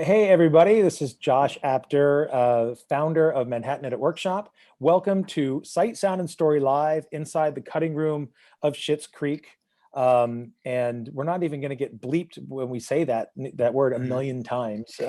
Hey, everybody, this is Josh Apter, founder of Manhattan Edit Workshop. Welcome to Sight, Sound, and Story Live inside the cutting room of Schitt's Creek. And we're not even going to get bleeped when we say that word a million times.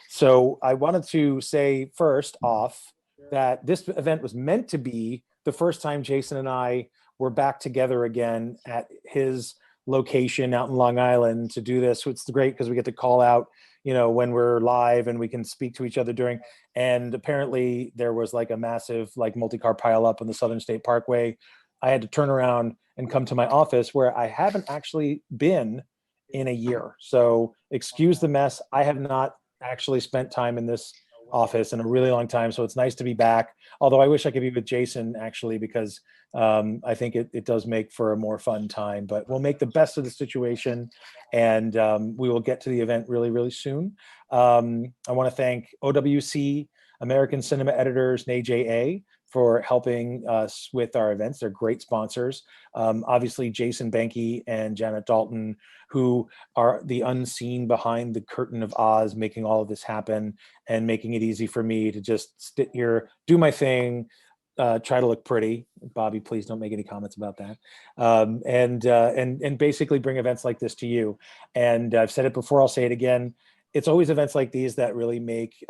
So I wanted to say first off that this event was meant to be the first time Jason and I were back together again at his location out in Long Island to do this. It's great because we get to call out when we're live and we can speak to each other during. And apparently there was like a massive multi-car pile up on the Southern State Parkway. I had to turn around and come to my office where I haven't actually been in a year. So excuse the mess. I have not actually spent time in this office in a really long time. So it's nice to be back. Although I wish I could be with Jason actually, because I think it does make for a more fun time, but we'll make the best of the situation, and we will get to the event really, really soon. I want to thank OWC, American Cinema Editors, and AJA for helping us with our events. They're great sponsors. Obviously, Jason Banky and Janet Dalton, who are the unseen behind the curtain of Oz, making all of this happen and making it easy for me to just sit here, do my thing, try to look pretty. Bobbie, please don't make any comments about that. And basically bring events like this to you. And I've said it before, I'll say it again. It's always events like these that really make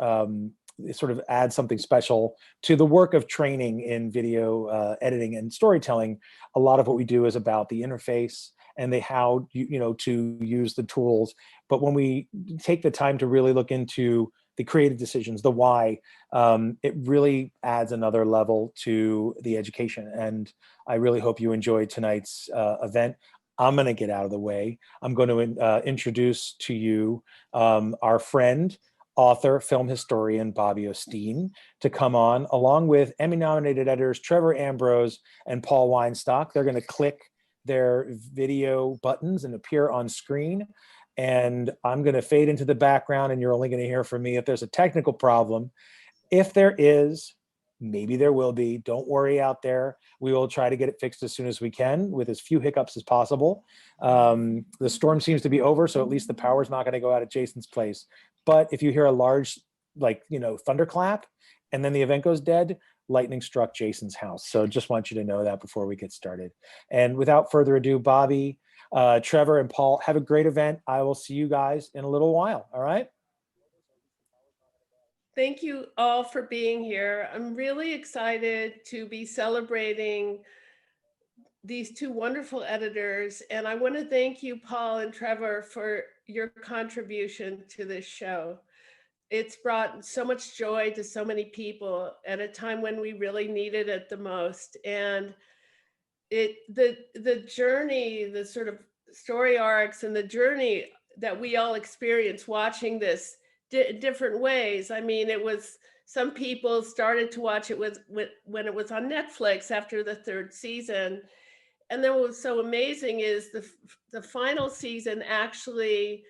sort of add something special to the work of training in video editing and storytelling. A lot of what we do is about the interface and how to use the tools. But when we take the time to really look into the creative decisions, the why, it really adds another level to the education. And I really hope you enjoyed tonight's event. I'm going to get out of the way. I'm going to introduce to you our friend, author, film historian, Bobbie O'Steen, to come on, along with Emmy-nominated editors Trevor Ambrose and Paul Winestock. They're going to click their video buttons and appear on screen. And I'm going to fade into the background, and you're only going to hear from me if there's a technical problem. If there is, maybe there will be. Don't worry out there. We will try to get it fixed as soon as we can with as few hiccups as possible. The storm seems to be over, so at least the power's not going to go out at Jason's place. But if you hear a large, thunderclap, and then the event goes dead, lightning struck Jason's house. So just want you to know that before we get started. And without further ado, Bobbie, Trevor, and Paul, have a great event. I will see you guys in a little while. All right. Thank you all for being here. I'm really excited to be celebrating these two wonderful editors. And I want to thank you, Paul and Trevor, for your contribution to this show. It's brought so much joy to so many people at a time when we really needed it the most. And the journey, the sort of story arcs and the journey that we all experience watching this different ways. I mean, it was, some people started to watch it when it was on Netflix after the third season. And then what was so amazing is the final season actually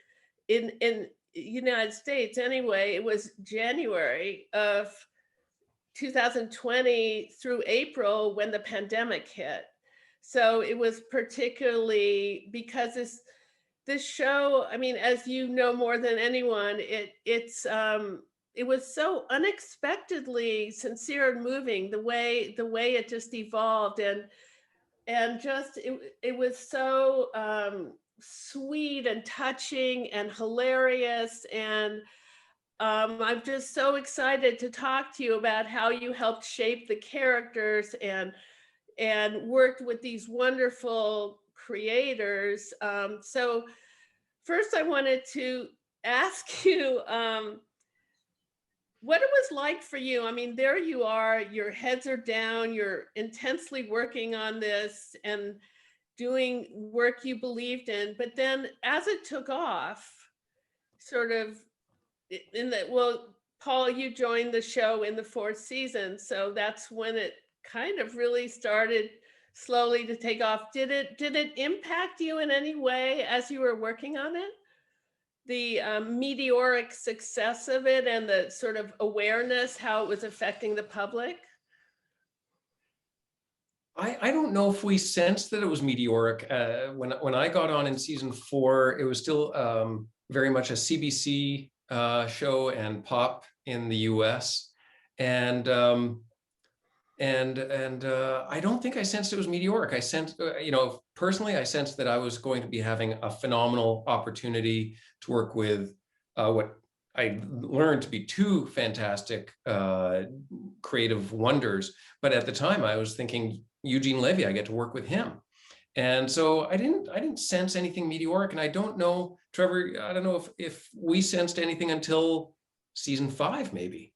in United States anyway, it was January of 2020 through April when the pandemic hit. So it was particularly because this show, I mean, as you know more than anyone, it was so unexpectedly sincere and moving, the way it just evolved, and just it was so sweet and touching and hilarious. And I'm just so excited to talk to you about how you helped shape the characters and worked with these wonderful creators. So first I wanted to ask you what it was like for you. I mean, there you are, your heads are down, you're intensely working on this and doing work you believed in, but then as it took off, sort of Paul, you joined the show in the fourth season, so that's when it kind of really started slowly to take off. Did it impact you in any way as you were working on it? The meteoric success of it and the sort of awareness, how it was affecting the public? I don't know if we sensed that it was meteoric. When I got on in season 4, it was still very much a CBC show and pop in the US. And I don't think I sensed it was meteoric. I sensed, personally, I sensed that I was going to be having a phenomenal opportunity to work with what I learned to be two fantastic creative wonders. But at the time I was thinking, Eugene Levy, I get to work with him. And so I didn't sense anything meteoric. And I don't know, Trevor, I don't know if we sensed anything until season 5, maybe.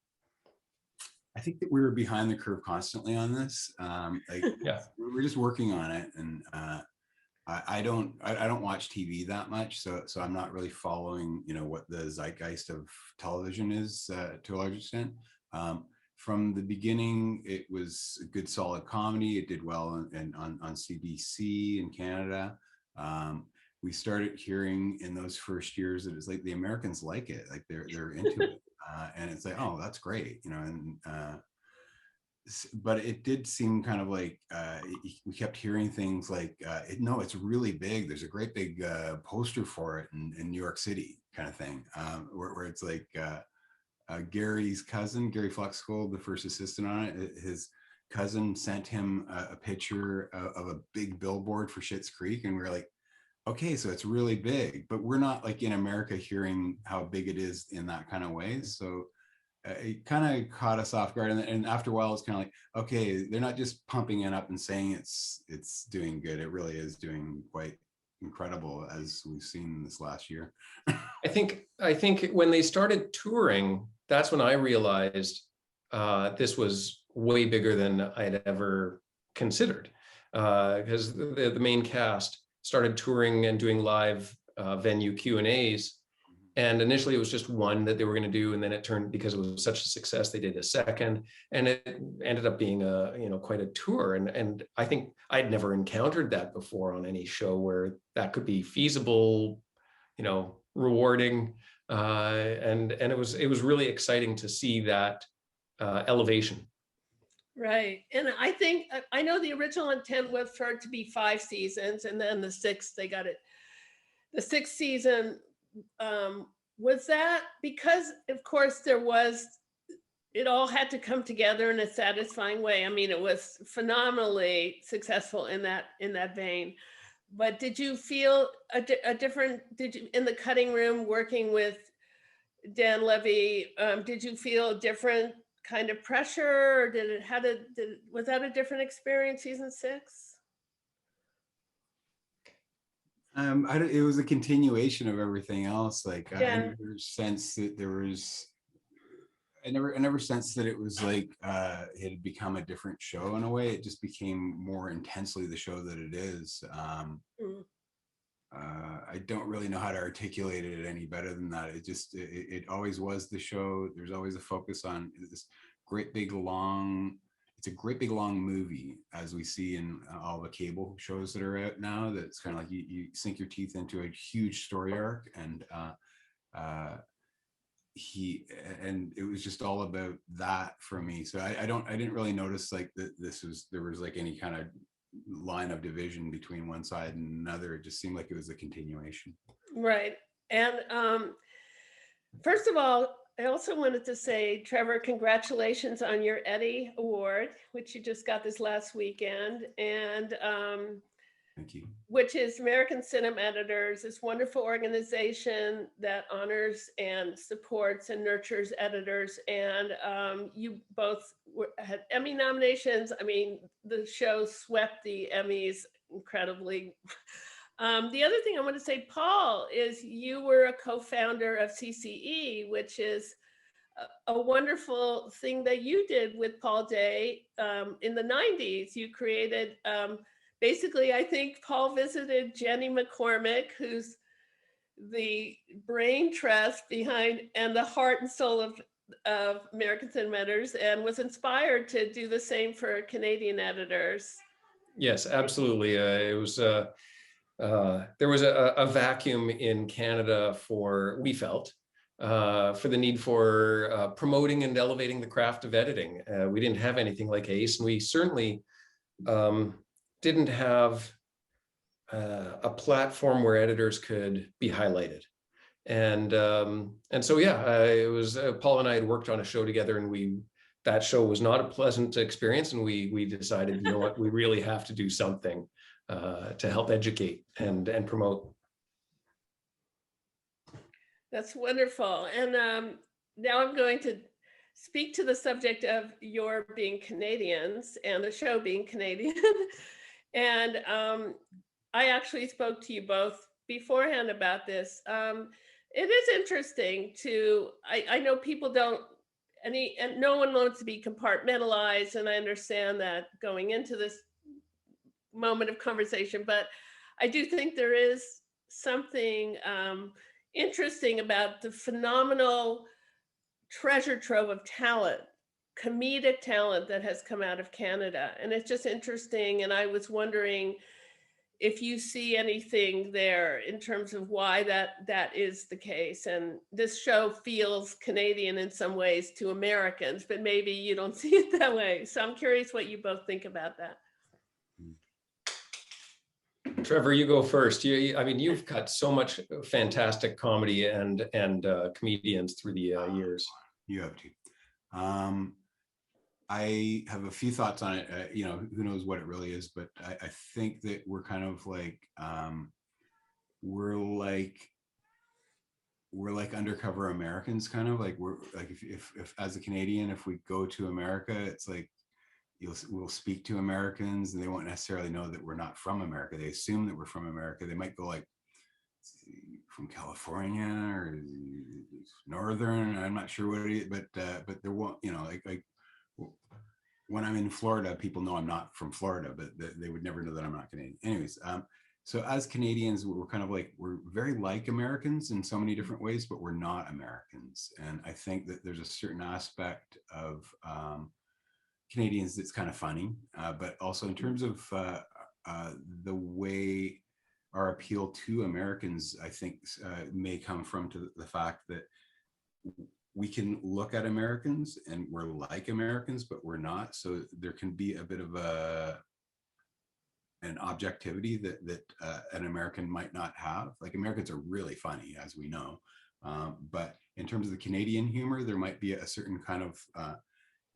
I think that we were behind the curve constantly on this. Yeah, we're just working on it, and I don't watch TV that much, so I'm not really following, what the zeitgeist of television is to a large extent. From the beginning, it was a good, solid comedy. It did well on CBC in Canada. We started hearing in those first years that it's like the Americans like it, like they're into it, and it's like, oh, that's great, but it did seem kind of like we kept hearing things like, no, it's really big. There's a great big poster for it in New York City, kind of thing, where it's like Gary's cousin, Gary Fluxgold, the first assistant on it, his cousin sent him a picture of a big billboard for Schitt's Creek, and we were like, okay, so it's really big, but we're not like in America hearing how big it is in that kind of way. So it kind of caught us off guard, and after a while it's kind of like, okay, they're not just pumping it up and saying it's doing good. It really is doing quite incredible, as we've seen this last year. I think when they started touring, that's when I realized this was way bigger than I'd ever considered, because the main cast started touring and doing live venue Q&As. And initially it was just one that they were going to do, and then it turned, because it was such a success, they did a second, and it ended up being quite a tour. And I think I'd never encountered that before on any show where that could be feasible, rewarding, and it was really exciting to see that elevation. Right. And I know the original intent was for it to be 5 seasons, and then the 6th, they got it. The 6th season, was that because, of course, it all had to come together in a satisfying way. I mean, it was phenomenally successful in that vein. But did you feel a different, in the cutting room working with Dan Levy, did you feel a different kind of pressure, or was that a different experience season 6? It was a continuation of everything else. Like, Yeah. I never sensed that I never sensed that it was like it had become a different show in a way. It just became more intensely the show that it is. I don't really know how to articulate it any better than that. It always was the show. There's always a focus on this great big long. It's a great big long movie, as we see in all the cable shows that are out now. That's kind of like you sink your teeth into a huge story arc, and it was just all about that for me. So I didn't really notice like that there was like any kind of line of division between one side and another. It just seemed like it was a continuation. Right. And first of all, I also wanted to say, Trevor, congratulations on your Eddie Award, which you just got this last weekend. And Thank you. Which is American Cinema Editors, this wonderful organization that honors and supports and nurtures editors. And you both had Emmy nominations. I mean, the show swept the Emmys incredibly. The other thing I want to say, Paul, is you were a co-founder of CCE, which is a wonderful thing that you did with Paul Day in the 90s. You created, basically, I think Paul visited Jenny McCormick, who's the brain trust behind and the heart and soul of American Cinema Editors, and was inspired to do the same for Canadian editors. Yes, absolutely. It was there was a vacuum in Canada we felt, for the need for promoting and elevating the craft of editing. We didn't have anything like ACE, and we certainly didn't have a platform where editors could be highlighted. And so, yeah, it was Paul and I had worked on a show together, and that show was not a pleasant experience. And we decided, you know what, we really have to do something to help educate and promote. That's wonderful. And now I'm going to speak to the subject of your being Canadians and the show being Canadian. And I actually spoke to you both beforehand about this. It is interesting I know people don't, and no one wants to be compartmentalized, and I understand that going into this moment of conversation, but I do think there is something interesting about the phenomenal treasure trove of talent, comedic talent that has come out of Canada. And it's just interesting. And I was wondering if you see anything there in terms of why that is the case. And this show feels Canadian in some ways to Americans, but maybe you don't see it that way. So I'm curious what you both think about that. Trevor, you go first. I mean, you've got so much fantastic comedy and comedians through the years. You have to. I have a few thoughts on it. You know, who knows what it really is, but I think that we're kind of like we're like undercover Americans, kind of like we're like if as a Canadian, if we go to America, it's like we'll speak to Americans and they won't necessarily know that we're not from America. They assume that we're from America. They might go like, from California or Northern, I'm not sure what it is, but there won't, you know, like when I'm in Florida, people know I'm not from Florida, but they would never know that I'm not Canadian. Anyways, so as Canadians, we're kind of like, we're very like Americans in so many different ways, but we're not Americans. And I think that there's a certain aspect of Canadians that's kind of funny, but also in terms of the way our appeal to Americans, I think may come from to the fact that we can look at Americans and we're like Americans, but we're not. So there can be a bit of an objectivity that an American might not have. Like Americans are really funny, as we know. But in terms of the Canadian humor, there might be a certain kind of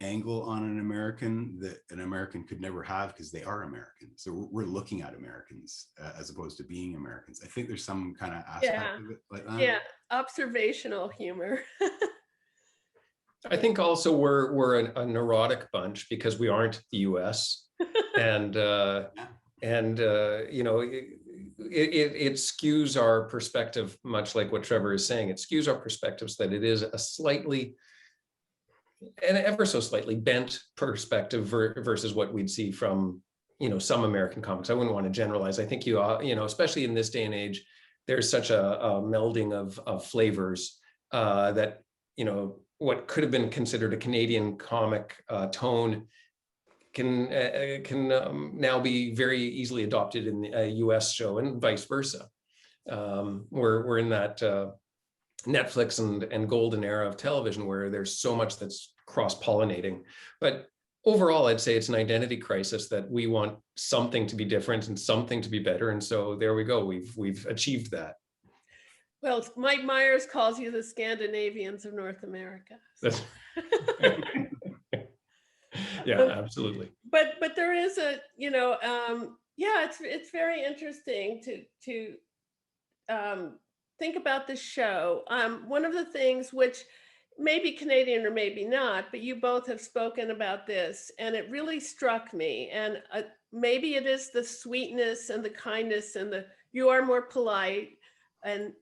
angle on an American that an American could never have because they are Americans. So we're looking at Americans as opposed to being Americans. I think there's some kind of aspect of it like that. Yeah, observational humor. I think also we're a neurotic bunch because we aren't the US. And you know, it skews our perspective, much like what Trevor is saying. It skews our perspectives that it is a slightly, and ever so slightly bent perspective versus what we'd see from, you know, some American comics. I wouldn't want to generalize. I think you know, especially in this day and age, there's such a melding of flavors that, you know, what could have been considered a Canadian comic tone can now be very easily adopted in a US show, and vice versa. We're in that Netflix and golden era of television where there's so much that's cross-pollinating. But overall, I'd say it's an identity crisis that we want something to be different and something to be better. And so there we go. We've achieved that. Well, Mike Myers calls you the Scandinavians of North America. That's yeah, absolutely. But there is a, you know, yeah, it's very interesting to think about the show. One of the things which may be Canadian or maybe not, but you both have spoken about this, and it really struck me. And maybe it is the sweetness and the kindness and you are more polite and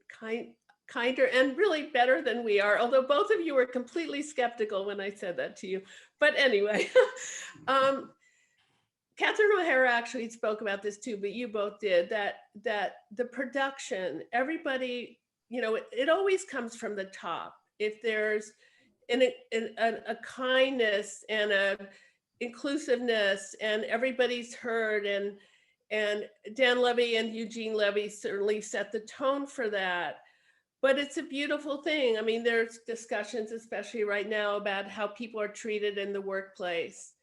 kinder and really better than we are, although both of you were completely skeptical when I said that to you. But anyway, Catherine O'Hara actually spoke about this too, but you both did, that the production, everybody, you know, it always comes from the top. If there's a kindness and a inclusiveness and everybody's heard, and Dan Levy and Eugene Levy certainly set the tone for that. But it's a beautiful thing. I mean, there's discussions, especially right now, about how people are treated in the workplace.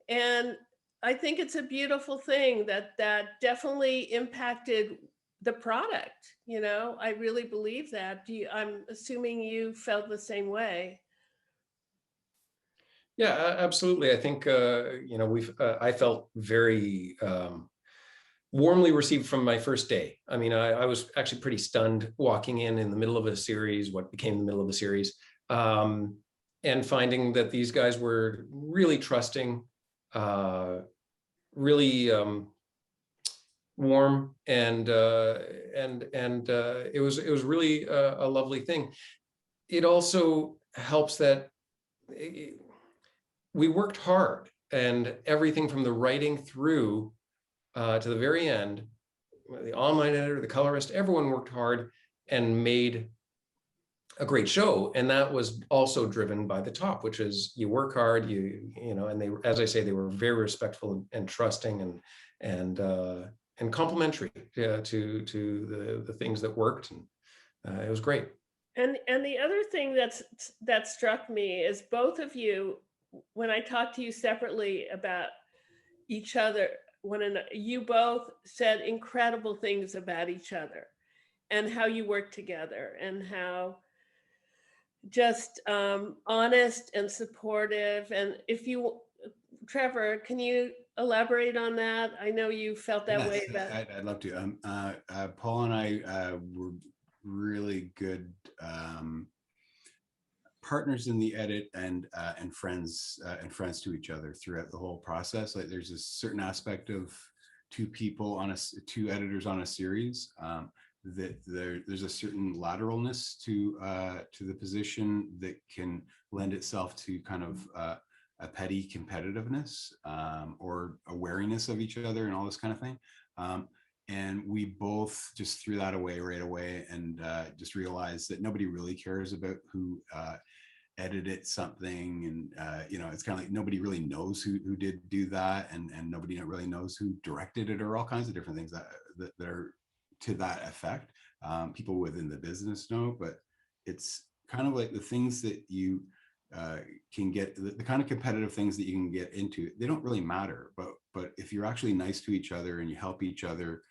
And I think it's a beautiful thing that definitely impacted the product. You know, I really believe that. I'm assuming you felt the same way. Yeah, absolutely. I think, you know, I felt very warmly received from my first day. I mean, I was actually pretty stunned walking in the middle of a series, what became the middle of a series, and finding that these guys were really trusting, really warm, and it was really a lovely thing. It also helps that we worked hard, and everything from the writing through to the very end, the online editor, the colorist, everyone worked hard and made a great show. And that was also driven by the top, which is you work hard, you know, and they, as I say, they were very respectful and trusting and complimentary to the things that worked, and it was great. And the other thing that struck me is both of you, when I talked to you separately about each other, you both said incredible things about each other and how you work together, and how just honest and supportive. And Trevor, can you elaborate on that? I know you felt that way about it. I'd love to. Paul and I were really good partners in the edit, and friends to each other throughout the whole process. Like, there's a certain aspect of two editors on a series that there's a certain lateralness to the position that can lend itself to kind of a petty competitiveness or a wariness of each other and all this kind of thing. And we both just threw that away right away, and just realized that nobody really cares about who edited something. And you know, it's kind of like nobody really knows who did do that, and nobody really knows who directed it, or all kinds of different things that are to that effect. People within the business know, but it's kind of like the things that you can get, the kind of competitive things that you can get into, they don't really matter. But if you're actually nice to each other and you help each other,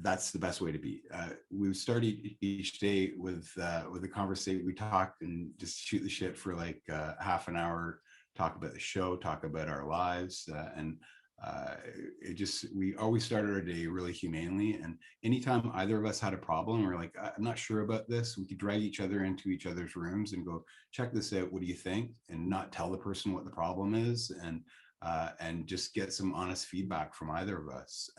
that's the best way to be. We start each day with a conversation. We talk and just shoot the shit for like half an hour, talk about the show, talk about our lives, and we always started our day really humanely. And anytime either of us had a problem, or like, I'm not sure about this, we could drag each other into each other's rooms and go, check this out, what do you think? And not tell the person what the problem is, and just get some honest feedback from either of us,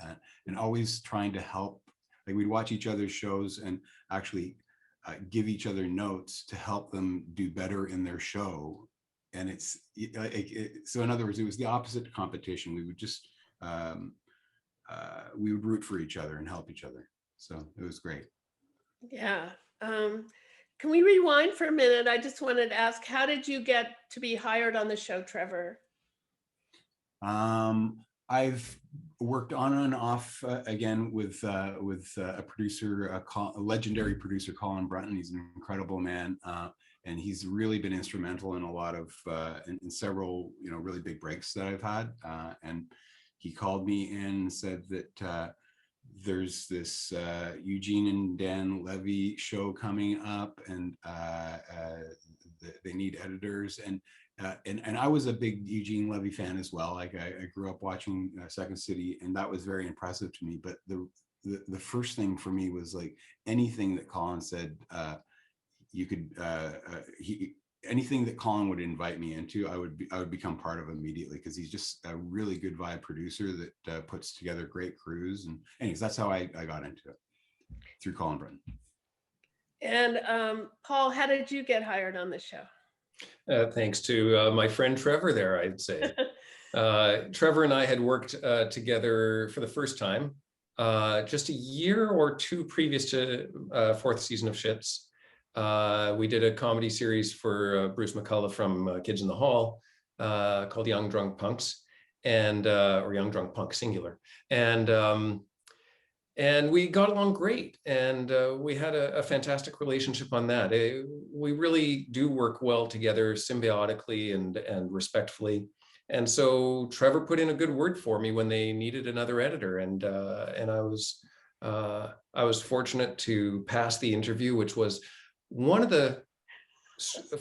and always trying to help. Like, we'd watch each other's shows and actually give each other notes to help them do better in their show. And so in other words, it was the opposite to competition. We would just we would root for each other and help each other. So it was great. Yeah. Can we rewind for a minute? I just wanted to ask, how did you get to be hired on the show, Trevor? I've worked on and off again with a producer, a legendary producer, Colin Brunton. He's an incredible man. And he's really been instrumental in a lot of, in several, you know, really big breaks that I've had. And he called me in and said that there's this Eugene and Dan Levy show coming up, and they need editors. And I was a big Eugene Levy fan as well. Like, I grew up watching Second City, and that was very impressive to me. But the first thing for me was like, anything that Colin said, you could anything that Colin would invite me into, I would become part of immediately, because he's just a really good vibe producer that puts together great crews. And anyways, that's how I got into it, through Colin Brunton. And Paul, how did you get hired on the show? Thanks to my friend Trevor there, I'd say. Trevor and I had worked together for the first time just a year or two previous to fourth season of Schitts. We did a comedy series for Bruce McCullough from Kids in the Hall called Young Drunk Punks, and or Young Drunk Punk singular. And we got along great, and we had a fantastic relationship on that. We really do work well together, symbiotically and respectfully. And so Trevor put in a good word for me when they needed another editor, and I was I was fortunate to pass the interview, which was one of the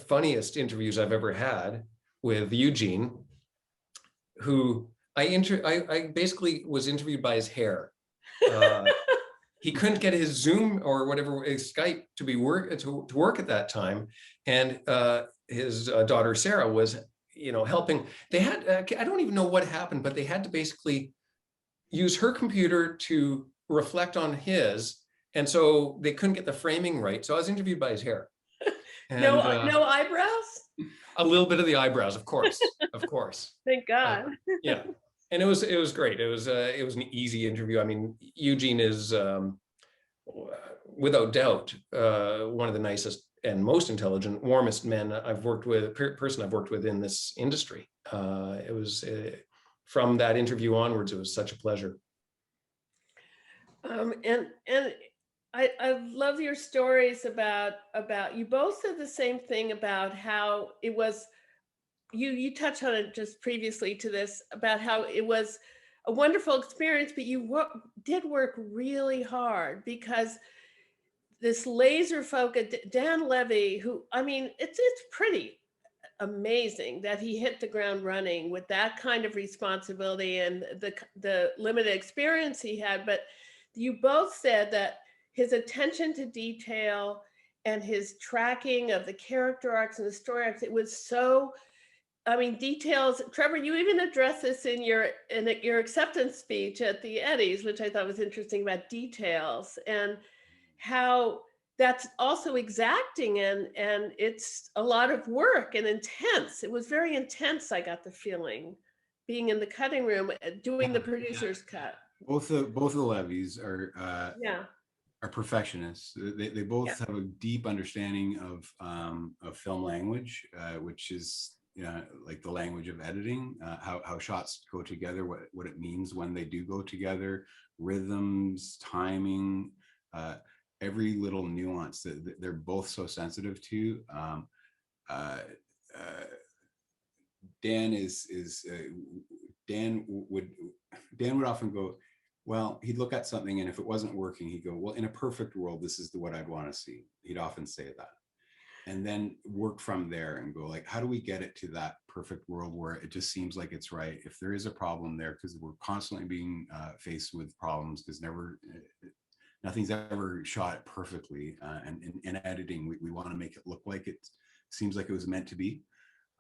funniest interviews I've ever had, with Eugene, who I basically was interviewed by his hair. He couldn't get his Zoom or whatever, his Skype to work at that time, and his daughter Sarah was, helping. They had I don't even know what happened, but they had to basically use her computer to reflect on his, and so they couldn't get the framing right. So I was interviewed by his hair. And, no eyebrows? A little bit of the eyebrows, of course, of course. Thank God. Yeah, and it was great. It was an easy interview. I mean, Eugene is without doubt one of the nicest and most intelligent, warmest men I've worked with, person I've worked with in this industry. It was from that interview onwards, it was such a pleasure. And I love your stories about you both said the same thing about how it was, you touched on it just previously to this, about how it was a wonderful experience, but you did work really hard, because this laser focus, Dan Levy, who, I mean, it's pretty amazing that he hit the ground running with that kind of responsibility and the limited experience he had. But you both said that his attention to detail and his tracking of the character arcs and the story arcs, it was so, I mean, details. Trevor, you even addressed this in your acceptance speech at the Emmys, which I thought was interesting, about details and how that's also exacting, and it's a lot of work and intense. It was very intense, I got the feeling, being in the cutting room, doing the producer's cut. Both of the Levys are are perfectionists. They both have a deep understanding of film language, which is like the language of editing, how shots go together, what it means when they do go together, rhythms, timing, every little nuance that they're both so sensitive to. Dan would often go, well, he'd look at something, and if it wasn't working, he'd go, well, in a perfect world, this is what I'd want to see. He'd often say that. And then work from there and go, like, how do we get it to that perfect world where it just seems like it's right? If there is a problem there, because we're constantly being faced with problems, because nothing's ever shot perfectly. And in editing, we want to make it look like it seems like it was meant to be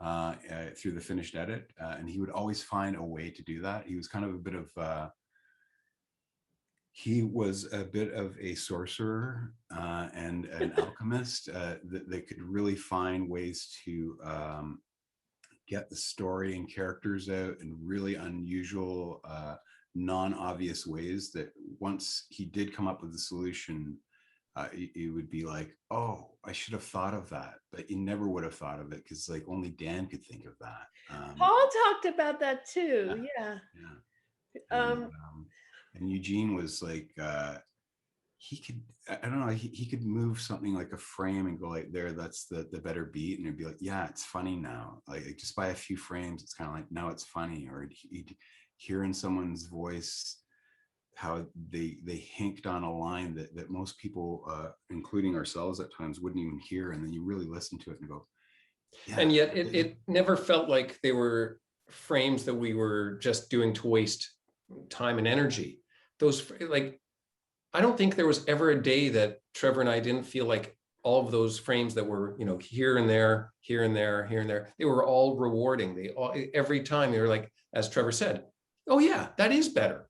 through the finished edit. And he would always find a way to do that. He was kind of a bit of, he was a bit of a sorcerer and an alchemist that could really find ways to get the story and characters out in really unusual, non-obvious ways, that once he did come up with the solution, it would be like, oh, I should have thought of that, but you never would have thought of it, because like only Dan could think of that. Paul talked about that too. Yeah. And Eugene was like, he could, I don't know, he could move something like a frame and go like, there, that's the better beat, and it'd be like, yeah, it's funny now. Like just by a few frames, it's kind of like, now it's funny. Or he'd hear in someone's voice how they hinked on a line that most people, including ourselves at times, wouldn't even hear, and then you really listen to it and go, yeah. And yet it never felt like they were frames that we were just doing to waste time and energy. Those, like, I don't think there was ever a day that Trevor and I didn't feel like all of those frames that were, here and there, here and there, here and there, they were all rewarding. Every time they were like, as Trevor said, oh yeah, that is better.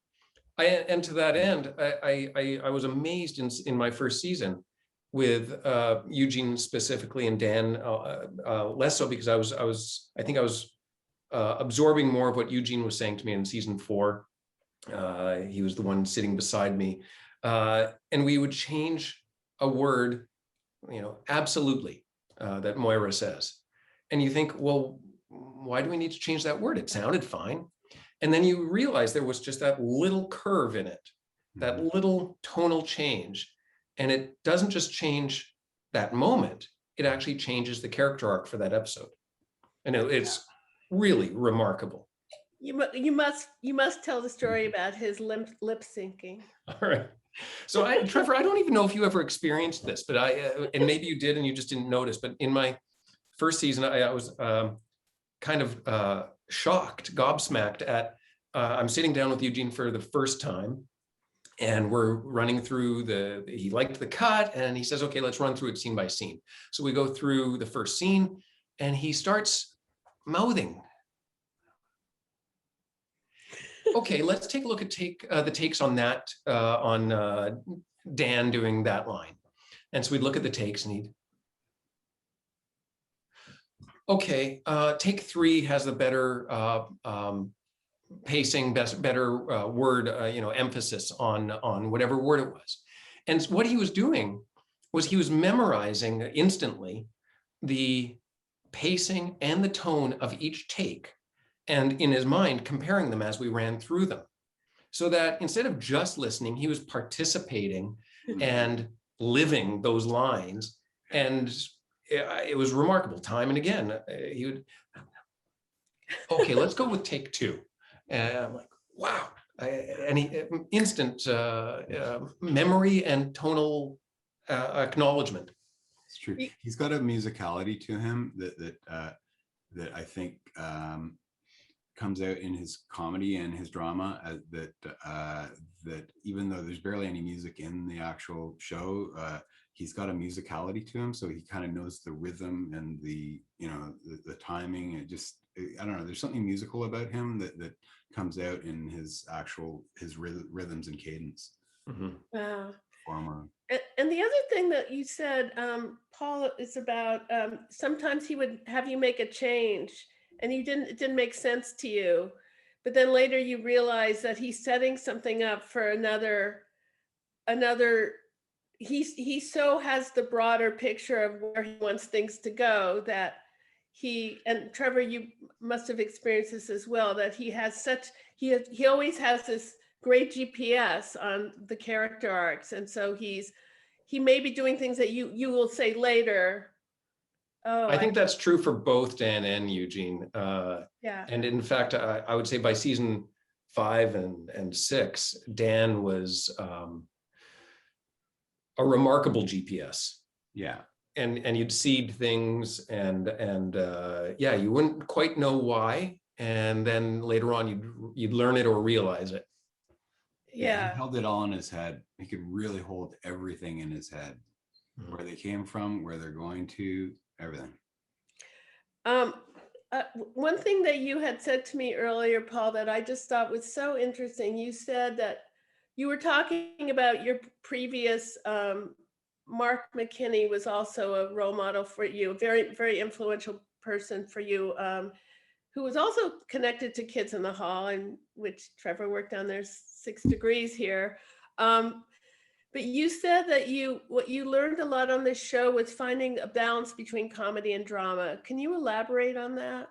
And to that end, I was amazed in my first season with Eugene specifically, and Dan less so, because I think I was absorbing more of what Eugene was saying to me in season 4. He was the one sitting beside me, and we would change a word, absolutely, that Moira says, and you think, well, why do we need to change that word? It sounded fine. And then you realize there was just that little curve in it, that little tonal change. And it doesn't just change that moment, it actually changes the character arc for that episode. And it's really remarkable. You must tell the story about his lip syncing. All right. So Trevor, I don't even know if you ever experienced this, but and maybe you did and you just didn't notice, but in my first season, I was kind of shocked, gobsmacked at, I'm sitting down with Eugene for the first time, and we're running through he liked the cut, and he says, okay, let's run through it scene by scene. So we go through the first scene, and he starts mouthing. Okay, let's take a look at the takes on that, on Dan doing that line. And so we'd look at the takes, and he'd, okay, take 3 has the better pacing, better word, emphasis on whatever word it was. And what he was doing was he was memorizing instantly the pacing and the tone of each take, and in his mind comparing them as we ran through them, so that instead of just listening, he was participating and living those lines. And it was remarkable. Time and again, he would, okay, let's go with take 2. And I'm like, wow. And instant memory and tonal acknowledgement. It's true. He's got a musicality to him that I think comes out in his comedy and his drama. That even though there's barely any music in the actual show, he's got a musicality to him. So he kind of knows the rhythm and the timing. It just, I don't know. There's something musical about him that comes out in his rhythms and cadence. Wow. Former. And the other thing that you said, Paul, is about sometimes he would have you make a change, and it didn't make sense to you, but then later you realize that he's setting something up for another. He so has the broader picture of where he wants things to go, that and Trevor, you must have experienced this as well, that he always has this great GPS on the character arcs. And so he may be doing things that you will say later. Oh, I think that's true for both Dan and Eugene. Yeah. And in fact, I would say by season 5 and 6, Dan was a remarkable GPS. Yeah. And you'd seed things, and yeah, you wouldn't quite know why, and then later on you'd learn it or realize it. Yeah. He held it all in his head. He could really hold everything in his head, where they came from, where they're going to, everything. One thing that you had said to me earlier, Paul, that I just thought was so interesting. You said that you were talking about your previous, Mark McKinney was also a role model for you, a very, very influential person for you, who was also connected to Kids in the Hall, in which Trevor worked on their 6 degrees here. But you said that what you learned a lot on this show was finding a balance between comedy and drama. Can you elaborate on that?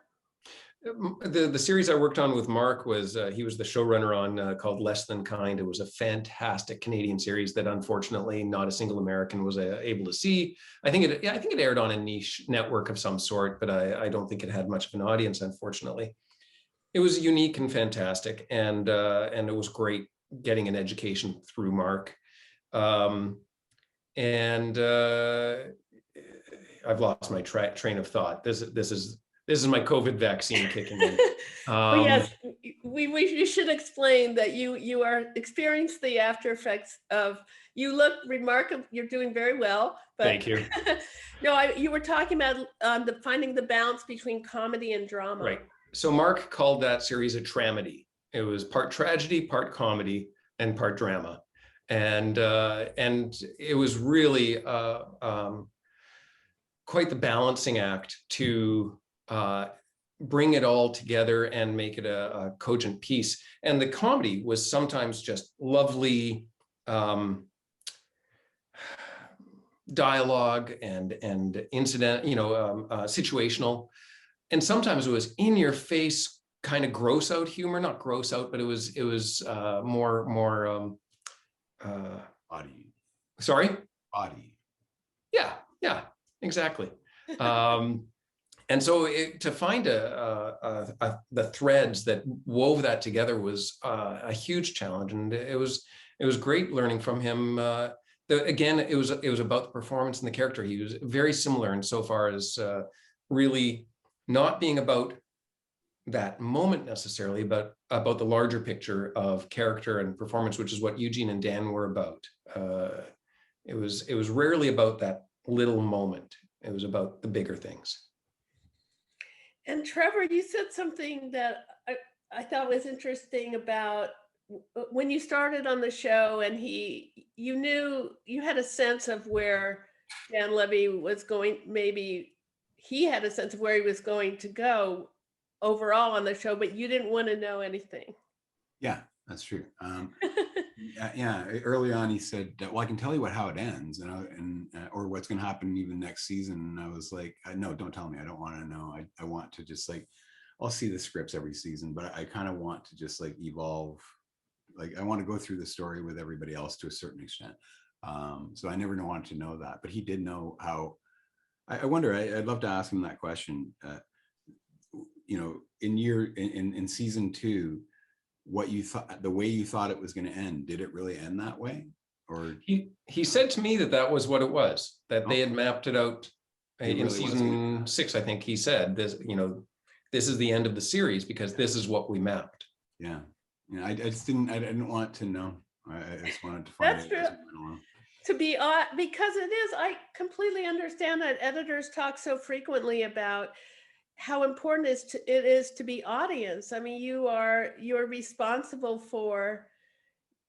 The series I worked on with Mark was, he was the showrunner on called Less Than Kind. It was a fantastic Canadian series that unfortunately not a single American was able to see. I think it aired on a niche network of some sort, but I don't think it had much of an audience, unfortunately. It was unique and fantastic, and it was great getting an education through Mark. And I've lost my train of thought. This is my COVID vaccine kicking in. Well, yes, we should explain that you are experiencing the after effects of, you look remarkable, you're doing very well. But thank you. No, you were talking about finding the balance between comedy and drama. Right. So Mark called that series a tramedy. It was part tragedy, part comedy, and part drama. And it was really quite the balancing act to bring it all together and make it a cogent piece. And the comedy was sometimes just lovely dialogue and incident, situational. And sometimes it was in your face, kind of gross out humor, not gross out, but it was more Body. Sorry? Body. Yeah, exactly. And so to find the threads that wove that together was a huge challenge, and it was great learning from him. Again, it was about the performance and the character. He was very similar insofar as really not being about that moment necessarily, but about the larger picture of character and performance, which is what Eugene and Dan were about. It was rarely about that little moment. It was about the bigger things. And Trevor, you said something that I thought was interesting about when you started on the show, and you knew, you had a sense of where Dan Levy was going. Maybe he had a sense of where he was going to go overall on the show, but you didn't want to know anything. Yeah, that's true. Yeah, early on he said, well, I can tell you how it ends, or what's going to happen even next season. And I was like, no, don't tell me. I don't want to know. I want to just like, I'll see the scripts every season, but I kind of want to just like evolve. Like I want to go through the story with everybody else to a certain extent. So I never wanted to know that, but he did know how. I wonder, I'd love to ask him that question. In season 2, what you thought, the way you thought it was going to end, did it really end that way? Or he said to me that was what it was, that they had mapped it out in really season 6. I think he said this, this is the end of the series because this is what we mapped. Yeah. I didn't want to know. I just wanted to find That's it. true. To be because it is, I completely understand that editors talk so frequently about how important it is to be audience. I mean, you're responsible for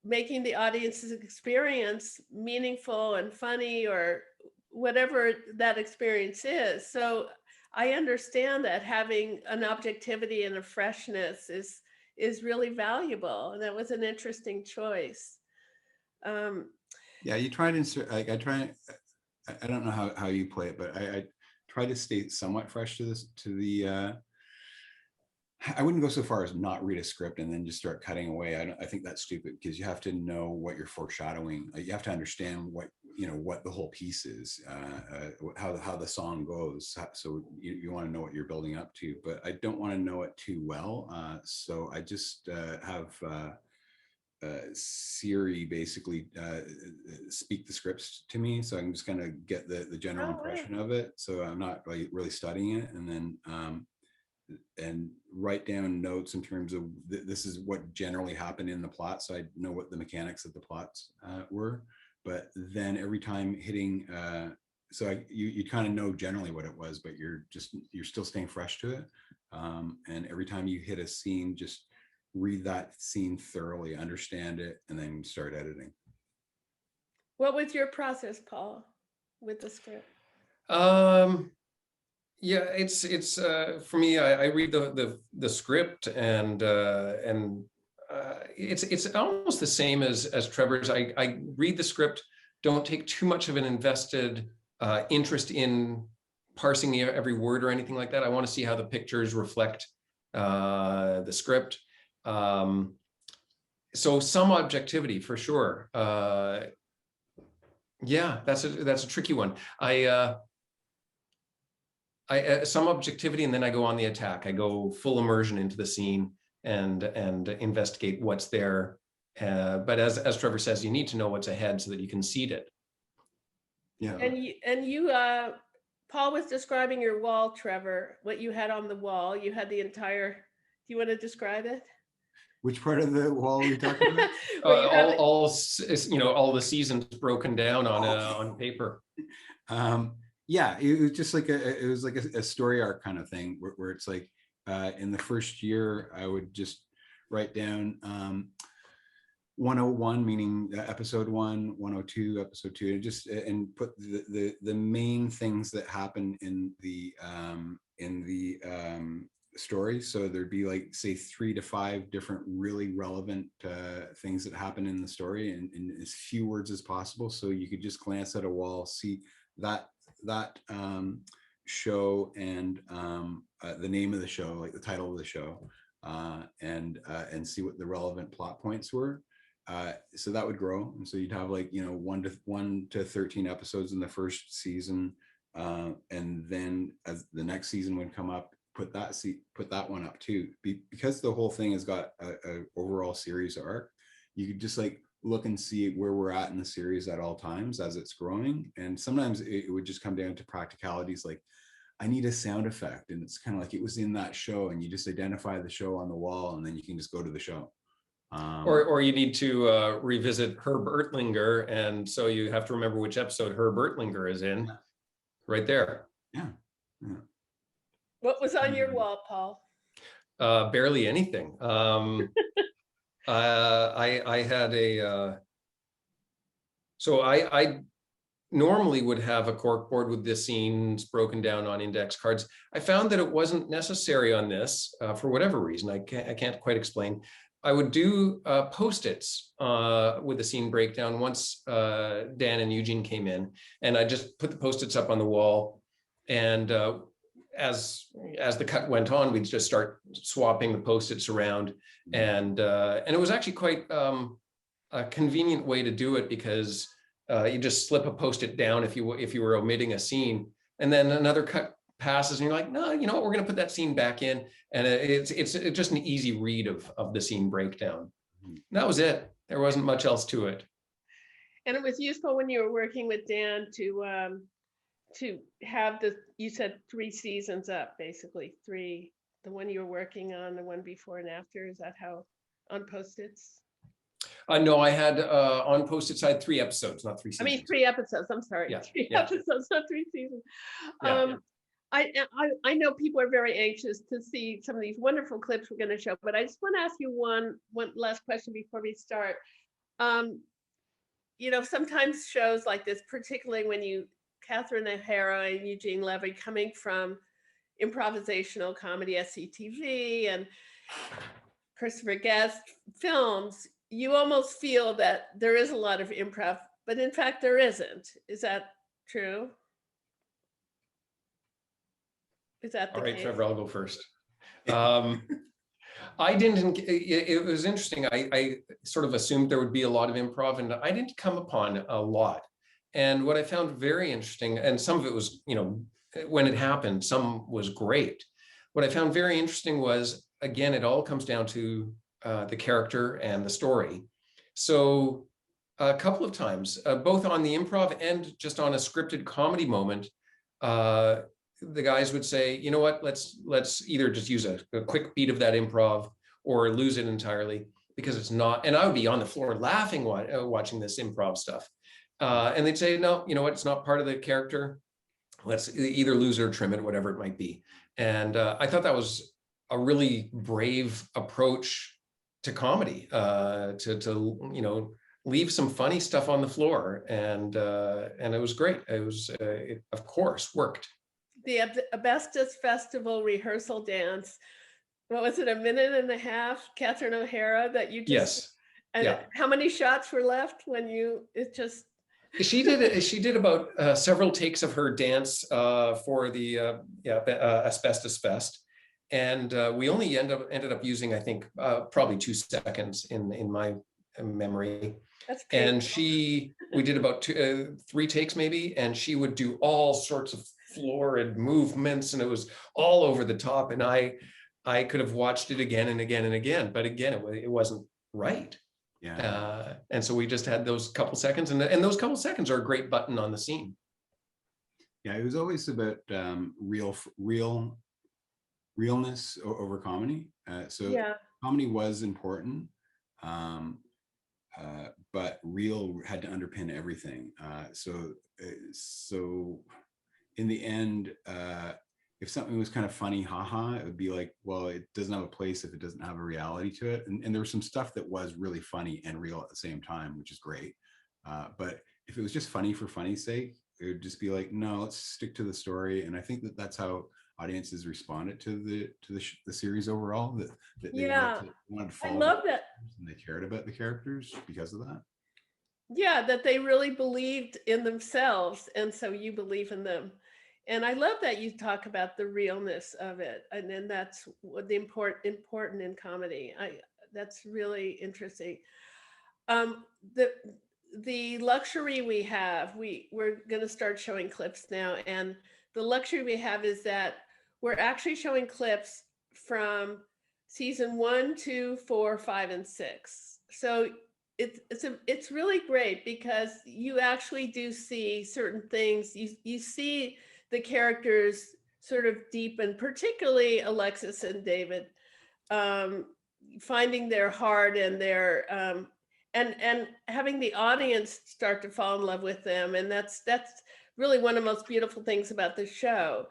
making the audience's experience meaningful and funny, or whatever that experience is. So I understand that having an objectivity and a freshness is really valuable, and that was an interesting choice. Yeah, you try to insert, like I don't know how you play it, but I try to stay somewhat fresh to the I wouldn't go so far as not read a script and then just start cutting away. I think that's stupid, because you have to know what you're foreshadowing. You have to understand what the whole piece is, how the song goes. So you want to know what you're building up to, but I don't want to know it too well. So I just have Siri basically speak the scripts to me, so I can just kind of get the general impression of it. So I'm not really studying it, and then and write down notes in terms of this is what generally happened in the plot, so I know what the mechanics of the plots were. But then every time hitting, so you kind of know generally what it was, but you're still staying fresh to it. And every time you hit a scene, just read that scene thoroughly, understand it, and then start editing. What was your process, Paul, with the script? Yeah, it's for me, I read the script, and it's almost the same as Trevor's. I read the script, don't take too much of an invested interest in parsing every word or anything like that. I want to see how the pictures reflect the script. So some objectivity for sure. Yeah, that's a tricky one. I some objectivity, and then I go on the attack. I go full immersion into the scene and investigate what's there. But as Trevor says, you need to know what's ahead so that you can seed it. Yeah. And you Paul was describing your wall, Trevor, what you had on the wall. You had the entire, do you want to describe it? Which part of the wall are we talking about? all the seasons broken down on paper. Yeah, it was just like a story arc kind of thing, where it's like in the first year I would just write down 101, meaning episode 1, 102, episode 2, and put the main things that happen in the story. So there'd be like, say, 3 to 5 different really relevant things that happen in the story in as few words as possible. So you could just glance at a wall, see that show and the name of the show, like the title of the show, and see what the relevant plot points were. So that would grow, and so you'd have like 1 to 13 episodes in the first season, And then as the next season would come up, put that one up too, because the whole thing has got a overall series arc. You could just like look and see where we're at in the series at all times as it's growing. And sometimes it would just come down to practicalities, like I need a sound effect, and it's kind of like it was in that show, and you just identify the show on the wall, and then you can just go to the show. Or you need to revisit Herb Ertlinger, and so you have to remember which episode Herb Ertlinger is in, right there. Yeah. What was on your wall, Paul? Barely anything. I had a, so I normally would have a corkboard with the scenes broken down on index cards. I found that it wasn't necessary on this for whatever reason. I can't quite explain. I would do Post-its with the scene breakdown once Dan and Eugene came in, and I just put the Post-its up on the wall. And as the cut went on, we'd just start swapping the Post-its around. And it was actually quite a convenient way to do it, because you just slip a Post-it down if you were omitting a scene, and then another cut passes and you're like, no, you know what, we're going to put that scene back in, and it's just an easy read of the scene breakdown. And that was it. There wasn't much else to it. And it was useful when you were working with Dan to have you said 3 seasons up, basically 3, the one you were working on, the one before and after. Is that how, on Post-its? No, I had on Post-its, I had 3 episodes, not 3 seasons. I mean, 3 episodes. I'm sorry, Yeah, 3 yeah. episodes, not 3 seasons. Yeah. I know people are very anxious to see some of these wonderful clips we're going to show, but I just want to ask you one last question before we start. You know, sometimes shows like this, particularly when Catherine O'Hara and Eugene Levy, coming from improvisational comedy, SCTV, and Christopher Guest films, you almost feel that there is a lot of improv, but in fact there isn't. Is that true? Is that the All right, case? Trevor, I'll go first. I didn't, it was interesting. I sort of assumed there would be a lot of improv, and I didn't come upon a lot. And what I found very interesting, and some of it was, you know, when it happened, some was great. What I found very interesting was, again, it all comes down to the character and the story. So a couple of times, both on the improv and just on a scripted comedy moment, the guys would say, you know what, let's either just use a quick beat of that improv or lose it entirely, because it's not, and I would be on the floor laughing watching this improv stuff. And they'd say, no, you know what, it's not part of the character. Let's either lose it or trim it, whatever it might be. And I thought that was a really brave approach to comedy, to you know, leave some funny stuff on the floor. And it was great. It of course worked. The Asbestos Festival rehearsal dance, what was it, 1.5 minutes, Catherine O'Hara, that you just, yes. And yeah. How many shots were left when it just? She did about several takes of her dance for the Asbestos Fest, and we only ended up using, I think, probably 2 seconds in my memory. That's painful. And we did about 3 takes maybe, and she would do all sorts of florid movements, and it was all over the top. And I could have watched it again and again and again, but again, it wasn't right. Yeah. And so we just had those couple seconds, and those couple seconds are a great button on the scene. Yeah, it was always about realness over comedy. So yeah. Comedy was important, but real had to underpin everything. So in the end, if something was kind of funny, haha, it would be like, well, it doesn't have a place if it doesn't have a reality to it. And there was some stuff that was really funny and real at the same time, which is great. But if it was just funny for funny's sake, it would just be like, no, let's stick to the story. And I think that's how audiences responded to the series overall. That they wanted to follow. I love that. And they cared about the characters because of that. Yeah, that they really believed in themselves, and so you believe in them. And I love that you talk about the realness of it, and then that's what the important in comedy. That's really interesting. the luxury we have, we're going to start showing clips now, and the luxury we have is that we're actually showing clips from season 1, 2, 4, 5, and 6. So it's really great because you actually do see certain things. You see the characters sort of deepen, particularly Alexis and David, finding their heart and their and having the audience start to fall in love with them. And that's really one of the most beautiful things about the show.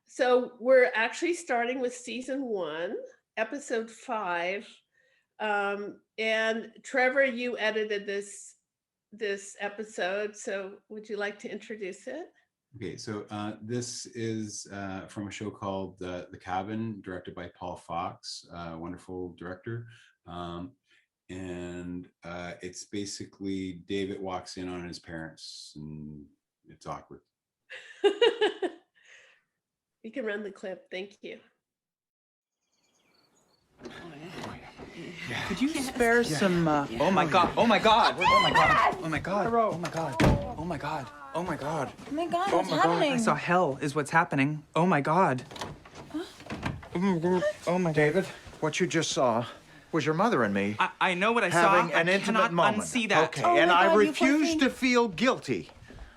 So we're actually starting with season 1, episode 5. And Trevor, you edited this episode. So would you like to introduce it? Okay, so this is from a show called The Cabin, directed by Paul Fox, wonderful director. And it's basically David walks in on his parents and it's awkward. You can run the clip. Thank you. Could you spare some, oh my God, oh my God, oh my God, oh my God, oh my God, oh my God, oh my God. Oh my God, what's happening? I saw hell is what's happening. Oh my God. Huh? Oh my God. David, what you just saw was your mother and me I know what I saw. having an intimate moment. Unsee that. Okay, Oh and my I God, you poor refuse thing. to feel guilty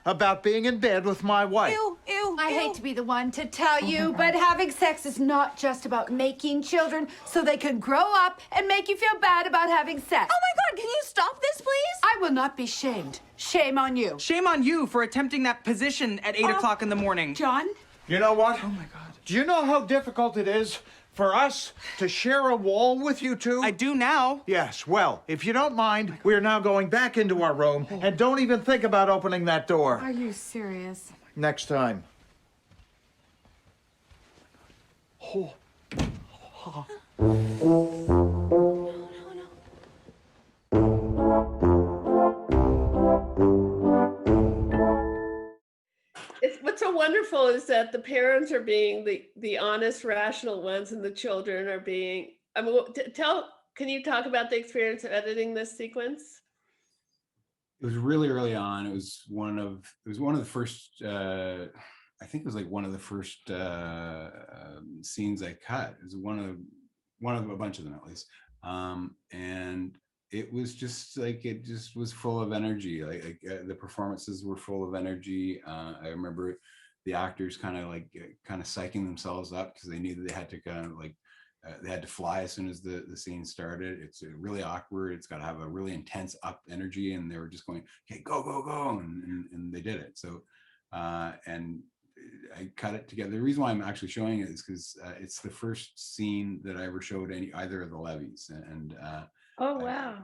about being in bed with my wife. Ew, ew, I ew. hate to be the one to tell you, but having sex is not just about making children so they can grow up and make you feel bad about having sex. Oh my God, can you stop this, please? I will not be shamed. Shame on you. Shame on you for attempting that position at 8 o'clock in the morning. John? You know what? Oh my God. Do you know how difficult it is for us to share a wall with you two? I do now. Yes, well, if you don't mind, we're now going back into our room, and don't even think about opening that door. Are you serious? Next time. What's so wonderful is that the parents are being the honest, rational ones, and the children are being. I mean, can you talk about the experience of editing this sequence? It was really early on. It was one of the first. I think it was like one of the first scenes I cut. It was one of a bunch of them at least, and it was just like it just was full of energy. Like the performances were full of energy. I remember the actors kind of psyching themselves up because they knew that they had to kind of like they had to fly as soon as the scene started. It's really awkward. It's got to have a really intense up energy, and they were just going, "Okay, go, go, go," and they did it. So and I cut it together. The reason why I'm actually showing it is because it's the first scene that I ever showed either of the Levys, and Oh wow!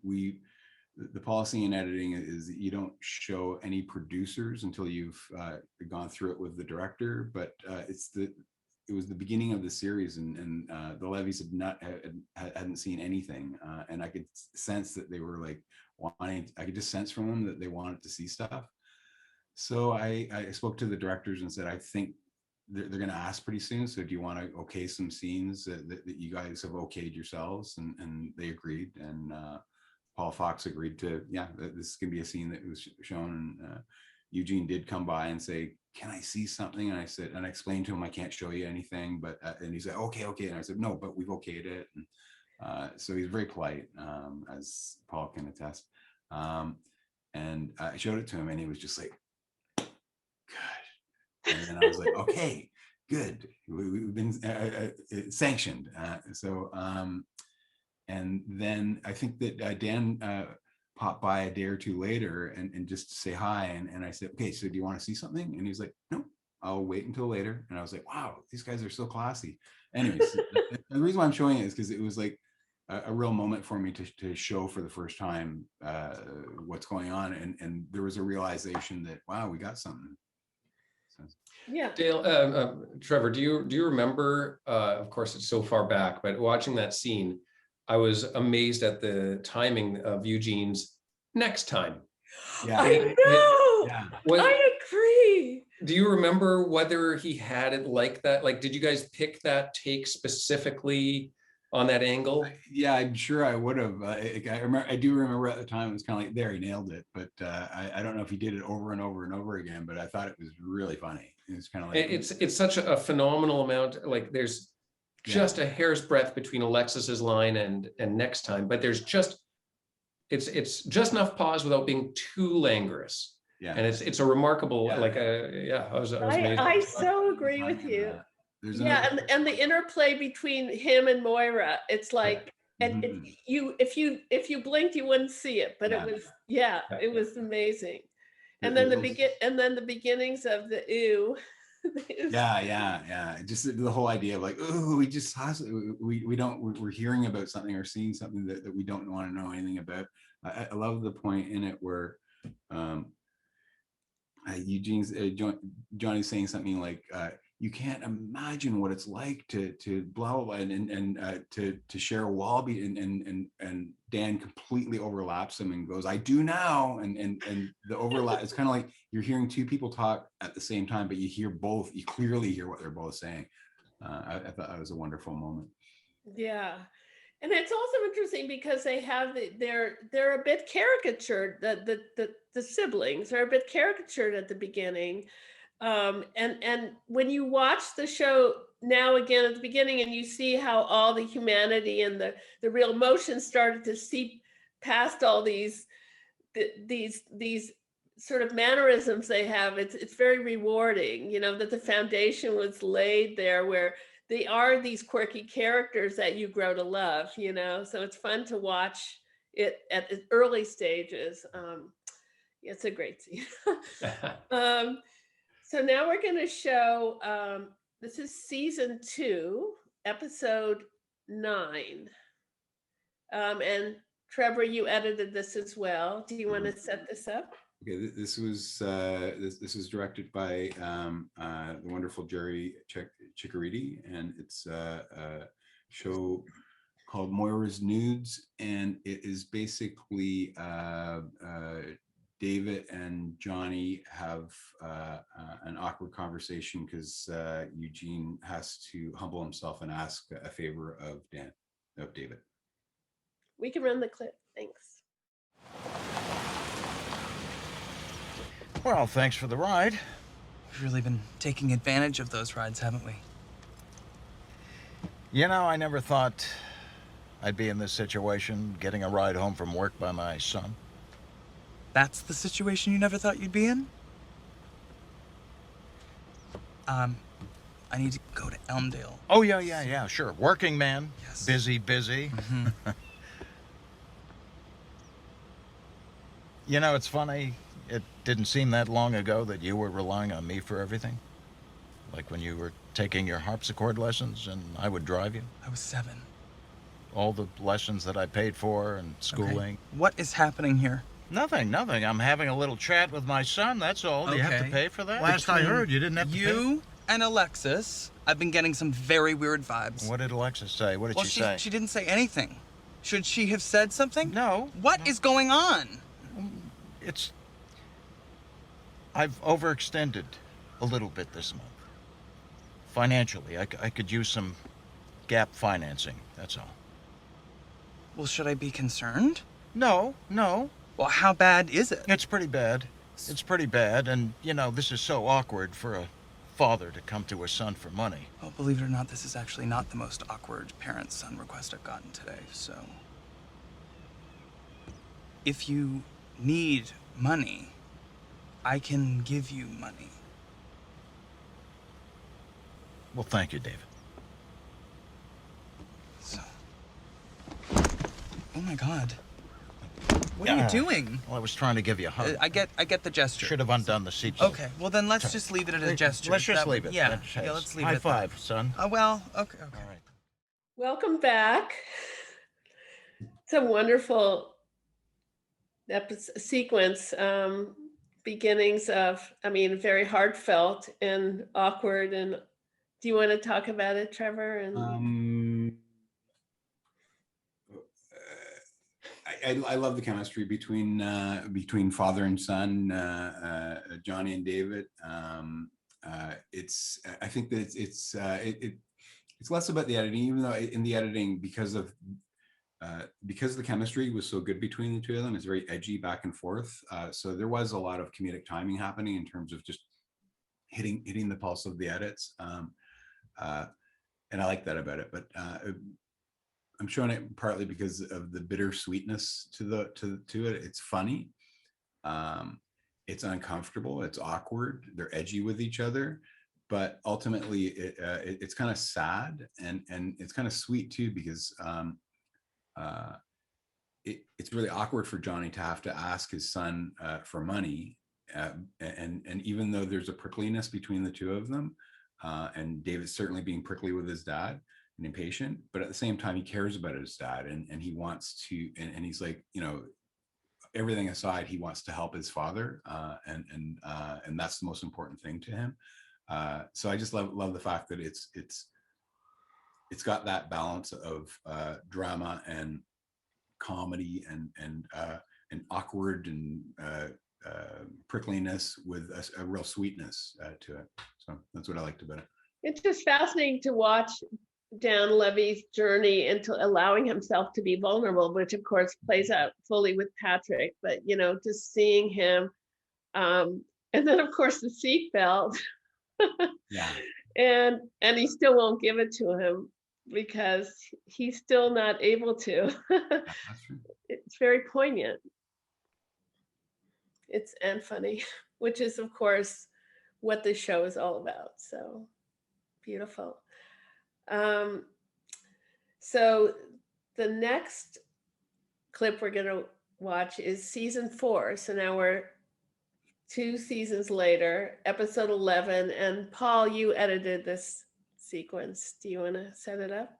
The policy in editing is that you don't show any producers until you've gone through it with the director. But it was the beginning of the series, and the Levys hadn't seen anything, and I could sense that they were like wanting. I could just sense from them that they wanted to see stuff. So I spoke to the directors and said, I think they're going to ask pretty soon. So do you want to okay some scenes that you guys have okayed yourselves? And they agreed. And Paul Fox agreed to, yeah, this can be a scene that was shown. And Eugene did come by and say, can I see something? And I said, and I explained to him, I can't show you anything, but, and he said, okay. And I said, no, but we've okayed it. And so he's very polite, as Paul can attest. And I showed it to him and he was just like, good. And then I was like, okay, good. We've been sanctioned. And then I think that Dan popped by a day or two later and just to say hi. And I said, okay, so do you want to see something? And he's like, no, I'll wait until later. And I was like, wow, these guys are so classy. Anyways, the reason why I'm showing it is because it was like a real moment for me to show for the first time what's going on. And there was a realization that, wow, we got something. Yeah. Dale, Trevor, do you remember, of course it's so far back, but watching that scene, I was amazed at the timing of Eugene's next time. Yeah. I know. Yeah. I agree. Do you remember whether he had it like that? Like, did you guys pick that take specifically on that angle? Yeah, I'm sure I would have. I do remember at the time it was kind of like, there, he nailed it. But I don't know if he did it over and over and over again. But I thought it was really funny. It's kind of like It's such a phenomenal amount. Like there's just a hair's breadth between Alexis's line and next time, but there's just it's just enough pause without being too languorous. Yeah, and it's a remarkable I was amazed. I so agree with you. And the interplay between him and Moira, it's like, and if you blinked, you wouldn't see it, but it was amazing. And then the beginnings of the ooh. Just the whole idea of like, oh, we're hearing about something or seeing something that we don't want to know anything about. I love the point in it where Johnny's saying something like, you can't imagine what it's like to blah blah blah, and to share a wall and Dan completely overlaps him and goes, I do now, and the overlap, it's kind of like you're hearing two people talk at the same time, but you clearly hear what they're both saying. I thought that was a wonderful moment. Yeah. And it's also interesting because they have they're a bit caricatured. The siblings are a bit caricatured at the beginning, and when you watch the show now again at the beginning, and you see how all the humanity and the real emotions started to seep past all these sort of mannerisms they have, it's very rewarding. You know, that the foundation was laid there where they are these quirky characters that you grow to love, you know, so it's fun to watch it at the early stages. It's a great scene. So now we're going to show, this is season 2, episode 9. And Trevor, you edited this as well. Do you want to set this up? Okay, this was directed by the wonderful Jerry Ciccariti, and it's a show called Moira's Nudes, and it is basically David and Johnny have an awkward conversation because Eugene has to humble himself and ask a favor of David. We can run the clip. Thanks. Well, thanks for the ride. We've really been taking advantage of those rides, haven't we? You know, I never thought I'd be in this situation, getting a ride home from work by my son. That's the situation you never thought you'd be in? I need to go to Elmdale. Oh, yeah, sure. Working man. Yes. Busy. Mm-hmm. You know, it's funny. It didn't seem that long ago that you were relying on me for everything. Like when you were taking your harpsichord lessons and I would drive you. I was 7. All the lessons that I paid for and schooling. Okay. What is happening here? Nothing. I'm having a little chat with my son, that's all. Do you have to pay for that? Last I heard, you didn't have to pay. You and Alexis, I've been getting some very weird vibes. What did Alexis say? What did she say? She didn't say anything. Should she have said something? No. What is going on? I've overextended a little bit this month. Financially, I could use some gap financing, that's all. Well, should I be concerned? No. Well, how bad is it? It's pretty bad. And, you know, this is so awkward for a father to come to his son for money. Well, believe it or not, this is actually not the most awkward parent-son request I've gotten today, so... If you need money, I can give you money. Well, thank you, David. So... Oh my God. What are you doing? Well, I was trying to give you a hug. I get the gesture. Should have undone the seatbelt. Okay, well then let's just leave it at a gesture. Let's just leave it. Yeah, let's leave it. High five, son. Oh, well, okay. All right. Welcome back. It's a wonderful sequence, beginnings of, very heartfelt and awkward. And do you want to talk about it, Trevor? I love the chemistry between father and son, Johnny and David. I think that it's less about the editing, even though in the editing, because the chemistry was so good between the two of them, it's very edgy back and forth. So there was a lot of comedic timing happening in terms of just hitting the pulse of the edits. And I like that about it, but I'm showing it partly because of the bittersweetness to it. It's funny. It's uncomfortable. It's awkward. They're edgy with each other, but ultimately it's kind of sad and it's kind of sweet too, because it's really awkward for Johnny to have to ask his son for money, and even though there's a prickliness between the two of them, and David's certainly being prickly with his dad and impatient, but at the same time he cares about his dad, and he wants to, and he's like, you know, everything aside, he wants to help his father, and that's the most important thing to him. So I just love the fact that it's got that balance of drama and comedy and awkward and prickliness with a real sweetness to it. So that's what I liked about it. It's just fascinating to watch Dan Levy's journey into allowing himself to be vulnerable, which of course plays out fully with Patrick, but you know, just seeing him, and then of course the seatbelt. Yeah. And he still won't give it to him because he's still not able to. That's true. It's very poignant. It's and funny, which is of course what this show is all about. So beautiful. So the next clip we're gonna watch is season 4. So now we're 2 seasons later, episode 11. And Paul, you edited this sequence. Do you want to set it up?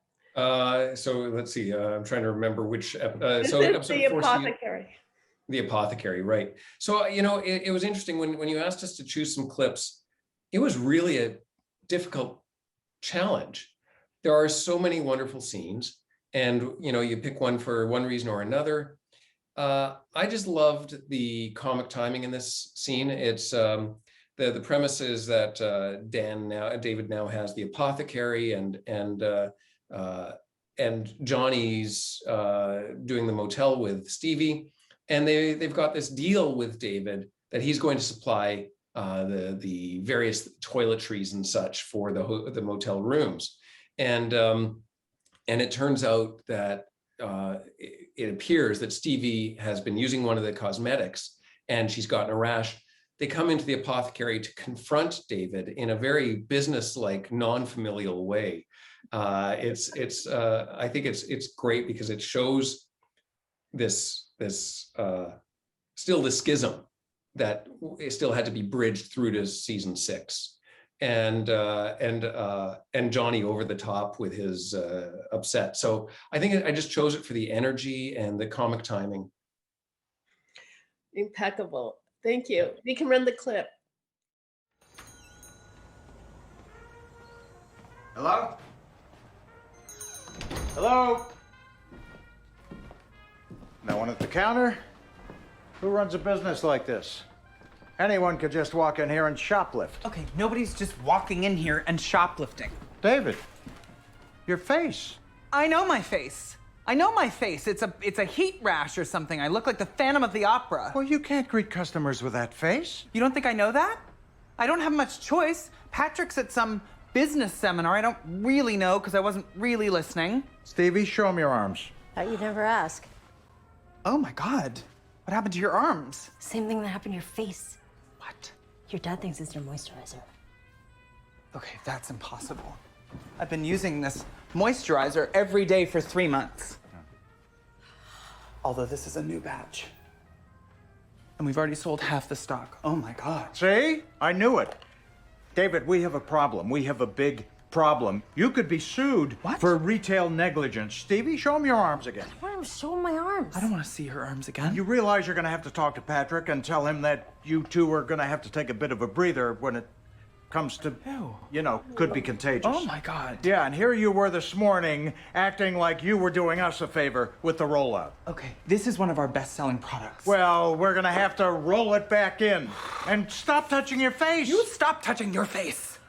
So let's see. I'm trying to remember which. So This is the apothecary. The apothecary, right? So you know, it was interesting when you asked us to choose some clips. It was really a difficult challenge. There are so many wonderful scenes, and you know, you pick one for one reason or another. I just loved the comic timing in this scene. It's the premise is that David now has the apothecary, and Johnny's doing the motel with Stevie, and they've got this deal with David that he's going to supply the various toiletries and such for the motel rooms, and it turns out that it appears that Stevie has been using one of the cosmetics and she's gotten a rash. They come into the apothecary to confront David in a very business-like, non-familial way. I think it's great because it shows this still the schism that still had to be bridged through to season 6, and Johnny over the top with his upset. So I think I just chose it for the energy and the comic timing. Impeccable. Thank you. We can run the clip. Hello? Hello? No one at the counter? Who runs a business like this? Anyone could just walk in here and shoplift. Okay, nobody's just walking in here and shoplifting. David, your face. I know my face. I know my face. It's a heat rash or something. I look like the Phantom of the Opera. Well, you can't greet customers with that face. You don't think I know that? I don't have much choice. Patrick's at some business seminar. I don't really know because I wasn't really listening. Stevie, show me your arms. Thought you'd never ask. Oh my God. What happened to your arms? Same thing that happened to your face. What? Your dad thinks it's your moisturizer. Okay, that's impossible. I've been using this moisturizer every day for 3 months. Although this is a new batch. And we've already sold half the stock. Oh my God. See? I knew it. David, we have a problem. We have a big problem. You could be sued for retail negligence. Stevie, show him your arms again. Why am I showing my arms? I don't want to see her arms again. You realize you're going to have to talk to Patrick and tell him that you two are going to have to take a bit of a breather when it comes to, you know, could be contagious. Oh my God. Yeah, and here you were this morning acting like you were doing us a favor with the rollout. Okay, this is one of our best-selling products. Well, we're going to have to roll it back in. And stop touching your face. You stop touching your face.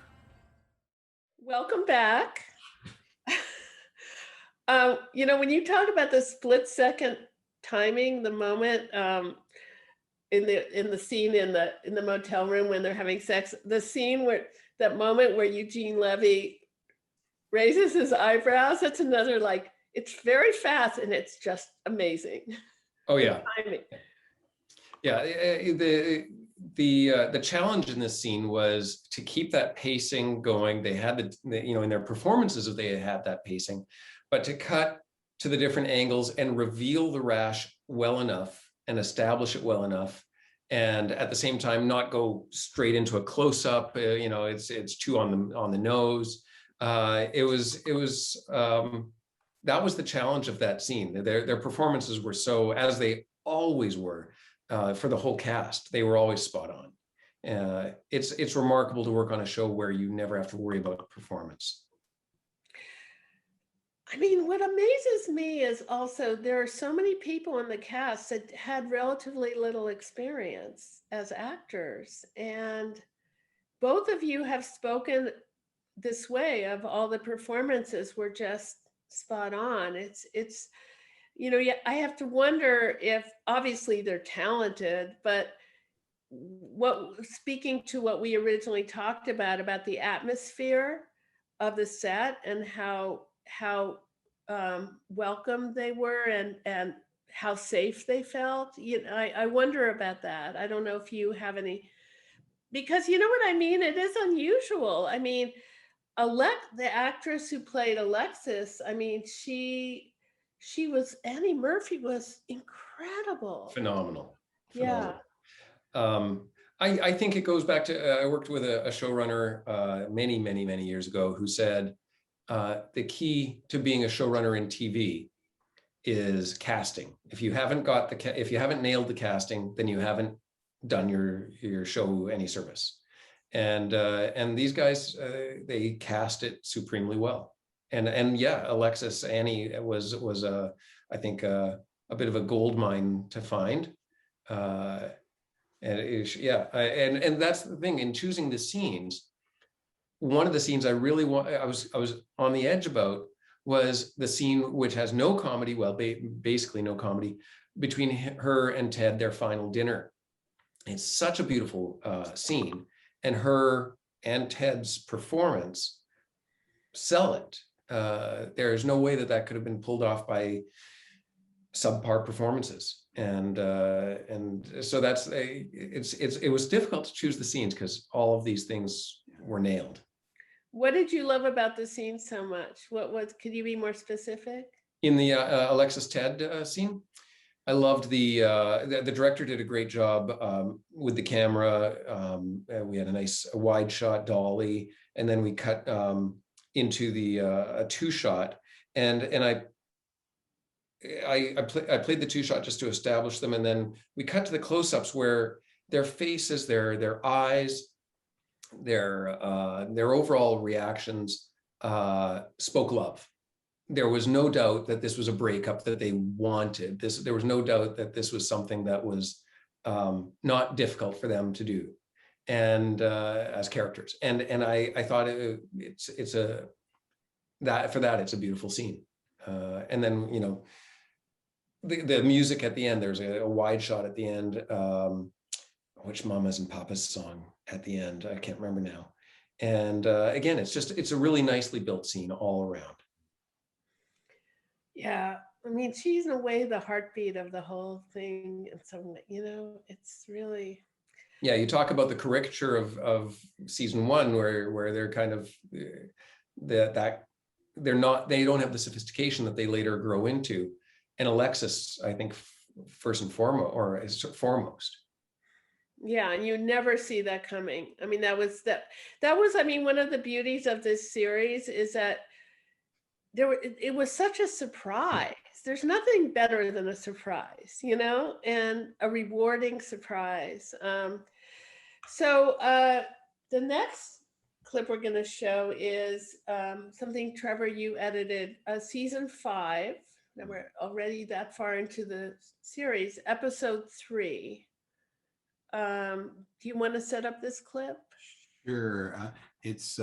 Welcome back. You know, when you talk about the split second timing, the moment in the scene in the motel room when they're having sex, the scene where that moment where Eugene Levy raises his eyebrows, that's another, like, it's very fast and it's just amazing. Oh yeah. Timing. Yeah, the challenge in this scene was to keep that pacing going. They had you know, in their performances, they had that pacing, but to cut to the different angles and reveal the rash well enough and establish it well enough, and at the same time not go straight into a close-up. You know, it's too on the nose. It was that was the challenge of that scene. Their performances were so, as they always were. For the whole cast, they were always spot on. It's remarkable to work on a show where you never have to worry about performance. I mean, what amazes me is also there are so many people in the cast that had relatively little experience as actors, and both of you have spoken this way of all the performances were just spot on. It's you know, yeah, I have to wonder if, obviously they're talented, but speaking to what we originally talked about the atmosphere of the set and how welcome they were and how safe they felt. You know, I wonder about that. I don't know if you have any, because you know what I mean? It is unusual. I mean, the actress who played Alexis, I mean, Annie Murphy was incredible. Phenomenal. Yeah. I think it goes back to, I worked with a showrunner many years ago who said, the key to being a showrunner in TV is casting. If you haven't nailed the casting, then you haven't done your show any service. And these guys, they cast it supremely well. And yeah, Alexis, Annie was I think a bit of a gold mine to find. And and that's the thing in choosing the scenes. One of the scenes I really I was on the edge about was the scene which has no comedy, well, basically no comedy, between her and Ted, their final dinner. It's such a beautiful scene, and her and Ted's performance sell it. There's no way that could have been pulled off by subpar performances, and so it was difficult to choose the scenes because all of these things were nailed. What did you love about the scene so much? Could you be more specific? In the Alexis Ted scene, I loved the director did a great job with the camera. We had a nice wide shot dolly, and then we cut into a two shot, and I played the two shot just to establish them, and then we cut to the close-ups where their faces, their eyes, their overall reactions spoke love. There was no doubt that this was a breakup that they wanted. There was no doubt that this was something that was not difficult for them to do, and as characters. And I thought it's a beautiful scene. And then, you know, the music at the end, there's a wide shot at the end, which Mamas and Papas song at the end, I can't remember now. And again, it's a really nicely built scene all around. Yeah, I mean, she's in a way the heartbeat of the whole thing. And so, you know, it's really. Yeah, you talk about the caricature of season one, where they're kind of they don't have the sophistication that they later grow into. And Alexis, I think, first and foremost. Yeah, and you never see that coming. I mean, that was I mean, one of the beauties of this series is that it was such a surprise. There's nothing better than a surprise, you know, and a rewarding surprise. So the next clip we're going to show is something, Trevor, you edited, season 5. Now we're already that far into the series, episode 3. Do you want to set up this clip? Sure. It's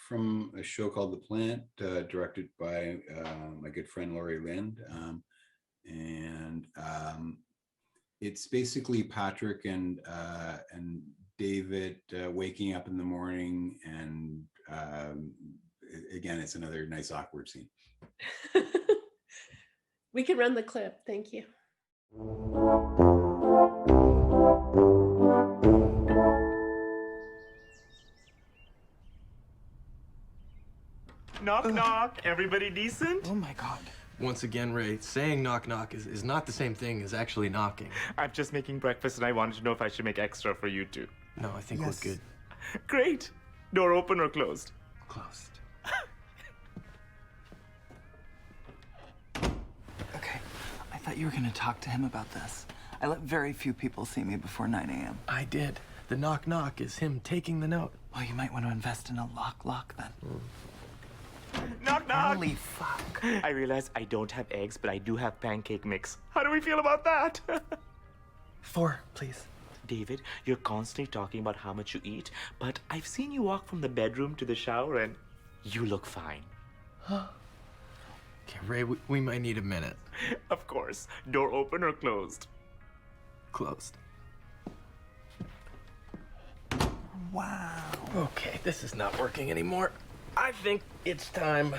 from a show called The Plant, directed by my good friend Laurie Lind. It's basically Patrick and David waking up in the morning, and again, it's another nice awkward scene. We can run the clip. Thank you. Knock, knock. Everybody decent? Oh my God. Once again, Ray, saying knock knock is not the same thing as actually knocking. I'm just making breakfast and I wanted to know if I should make extra for you two. No, I think we're good. Great. Door open or closed? Closed. Okay, I thought you were gonna talk to him about this. I let very few people see me before 9 a.m. I did. The knock knock is him taking the note. Well, you might want to invest in a lock then. Knock, knock. Holy fuck. I realize I don't have eggs, but I do have pancake mix. How do we feel about that? 4, please. David, you're constantly talking about how much you eat, but I've seen you walk from the bedroom to the shower and you look fine. Okay, Ray, we might need a minute. Of course. Door open or closed? Closed. Wow. Okay, this is not working anymore. I think it's time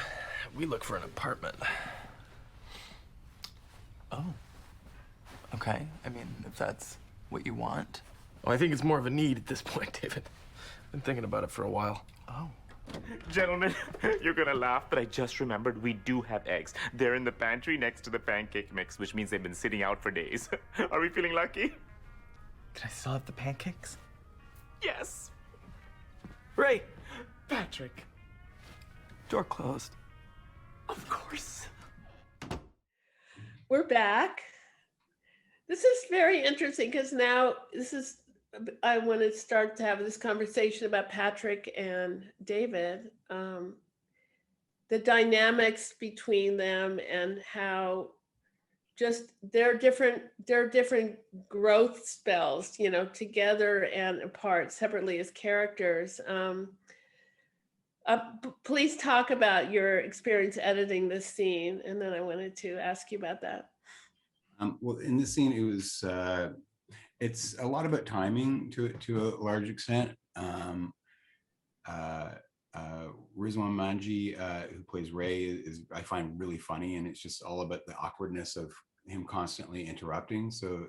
we look for an apartment. Oh. Okay, I mean, if that's what you want. Well, I think it's more of a need at this point, David. I've been thinking about it for a while. Oh. Gentlemen, you're gonna laugh, but I just remembered we do have eggs. They're in the pantry next to the pancake mix, which means they've been sitting out for days. Are we feeling lucky? Can I still have the pancakes? Yes. Ray, Patrick. Door closed. Of course. We're back. This is very interesting because now I want to start to have this conversation about Patrick and David, the dynamics between them and how just they're different growth spells, you know, together and apart separately as characters. Please talk about your experience editing this scene, and then I wanted to ask you about that. Well, in this scene, it was it's a lot about timing to a large extent. Rizwan Manji, who plays Ray, is I find really funny, and it's just all about the awkwardness of him constantly interrupting. So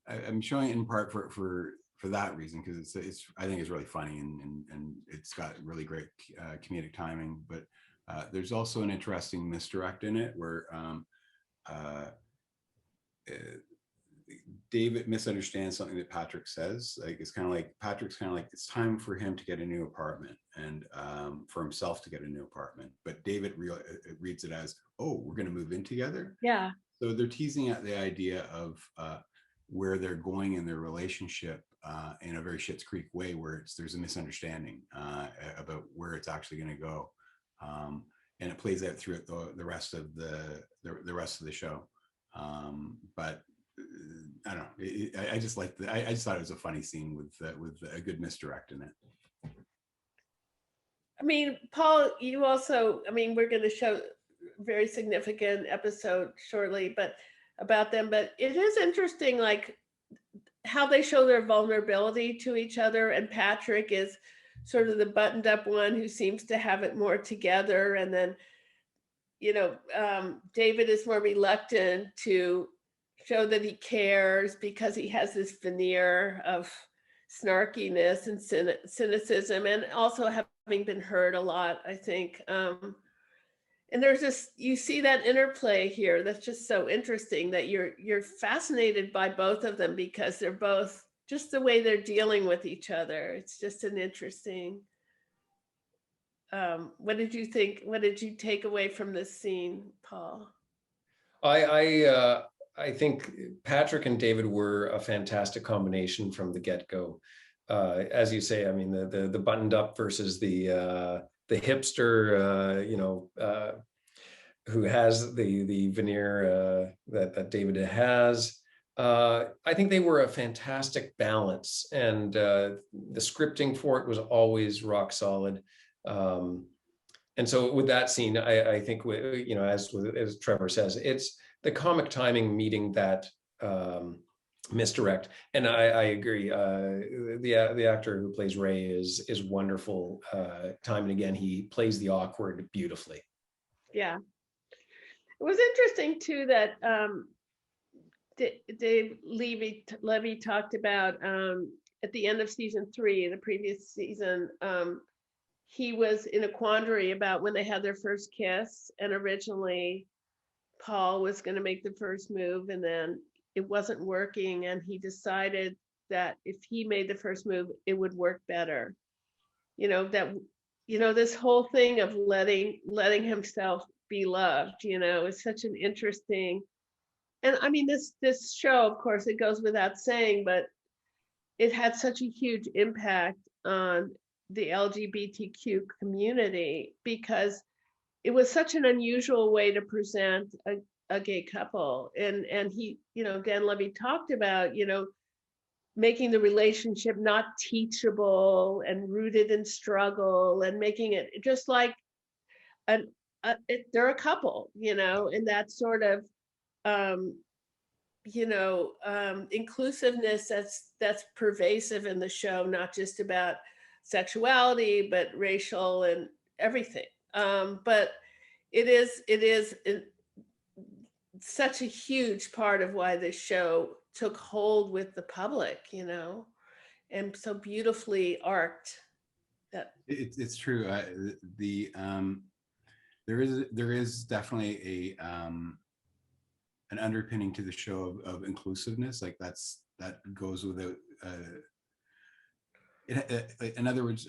I'm showing it in part for that reason, because it's I think it's really funny and it's got really great comedic timing. But there's also an interesting misdirect in it where David misunderstands something that Patrick says. Like it's kind of like Patrick's kind of like it's time for him to get a new apartment and for himself to get a new apartment. But David reads it as, oh, we're going to move in together. Yeah. So they're teasing at the idea of where they're going in their relationship in a very Schitt's Creek way, where there's a misunderstanding about where it's actually going to go, and it plays out through the rest of the show. But I don't know. I just like I just thought it was a funny scene with a good misdirect in it. I mean, Paul, you also, I mean, we're going to show a very significant episode shortly, but about them. But it is interesting, like how they show their vulnerability to each other. And Patrick is sort of the buttoned up one who seems to have it more together. And then, you know, David is more reluctant to show that he cares because he has this veneer of snarkiness and cynicism, and also having been hurt a lot, I think. And there's just, you see that interplay here that's just so interesting, that you're fascinated by both of them because they're both just the way they're dealing with each other. It's just an interesting. What did you think? What did you take away from this scene, Paul? I think Patrick and David were a fantastic combination from the get-go. As you say, I mean, the buttoned up versus the hipster, you know, who has the veneer that David has. I think they were a fantastic balance, and the scripting for it was always rock solid. And so with that scene, I think, you know, as Trevor says, it's the comic timing meeting that misdirect. And I agree. The actor who plays Ray is wonderful. Time and again, he plays the awkward beautifully. Yeah. It was interesting too that Dave Levy talked about at the end of season 3, the previous season, he was in a quandary about when they had their first kiss, and originally Paul was going to make the first move, and then it wasn't working, and he decided that if he made the first move, it would work better. You know, that, you know, this whole thing of letting himself be loved, you know, is such an interesting, and I mean, this show, of course, it goes without saying, but it had such a huge impact on the LGBTQ community because it was such an unusual way to present a gay couple. And he, you know, Dan Levy talked about, you know, making the relationship not teachable and rooted in struggle, and making it just like they're a couple, you know, and that sort of, you know, inclusiveness that's pervasive in the show, not just about sexuality, but racial and everything. But it is such a huge part of why this show took hold with the public, you know, and so beautifully arced. That it's true. There is definitely an underpinning to the show of inclusiveness. Like that goes without. In other words,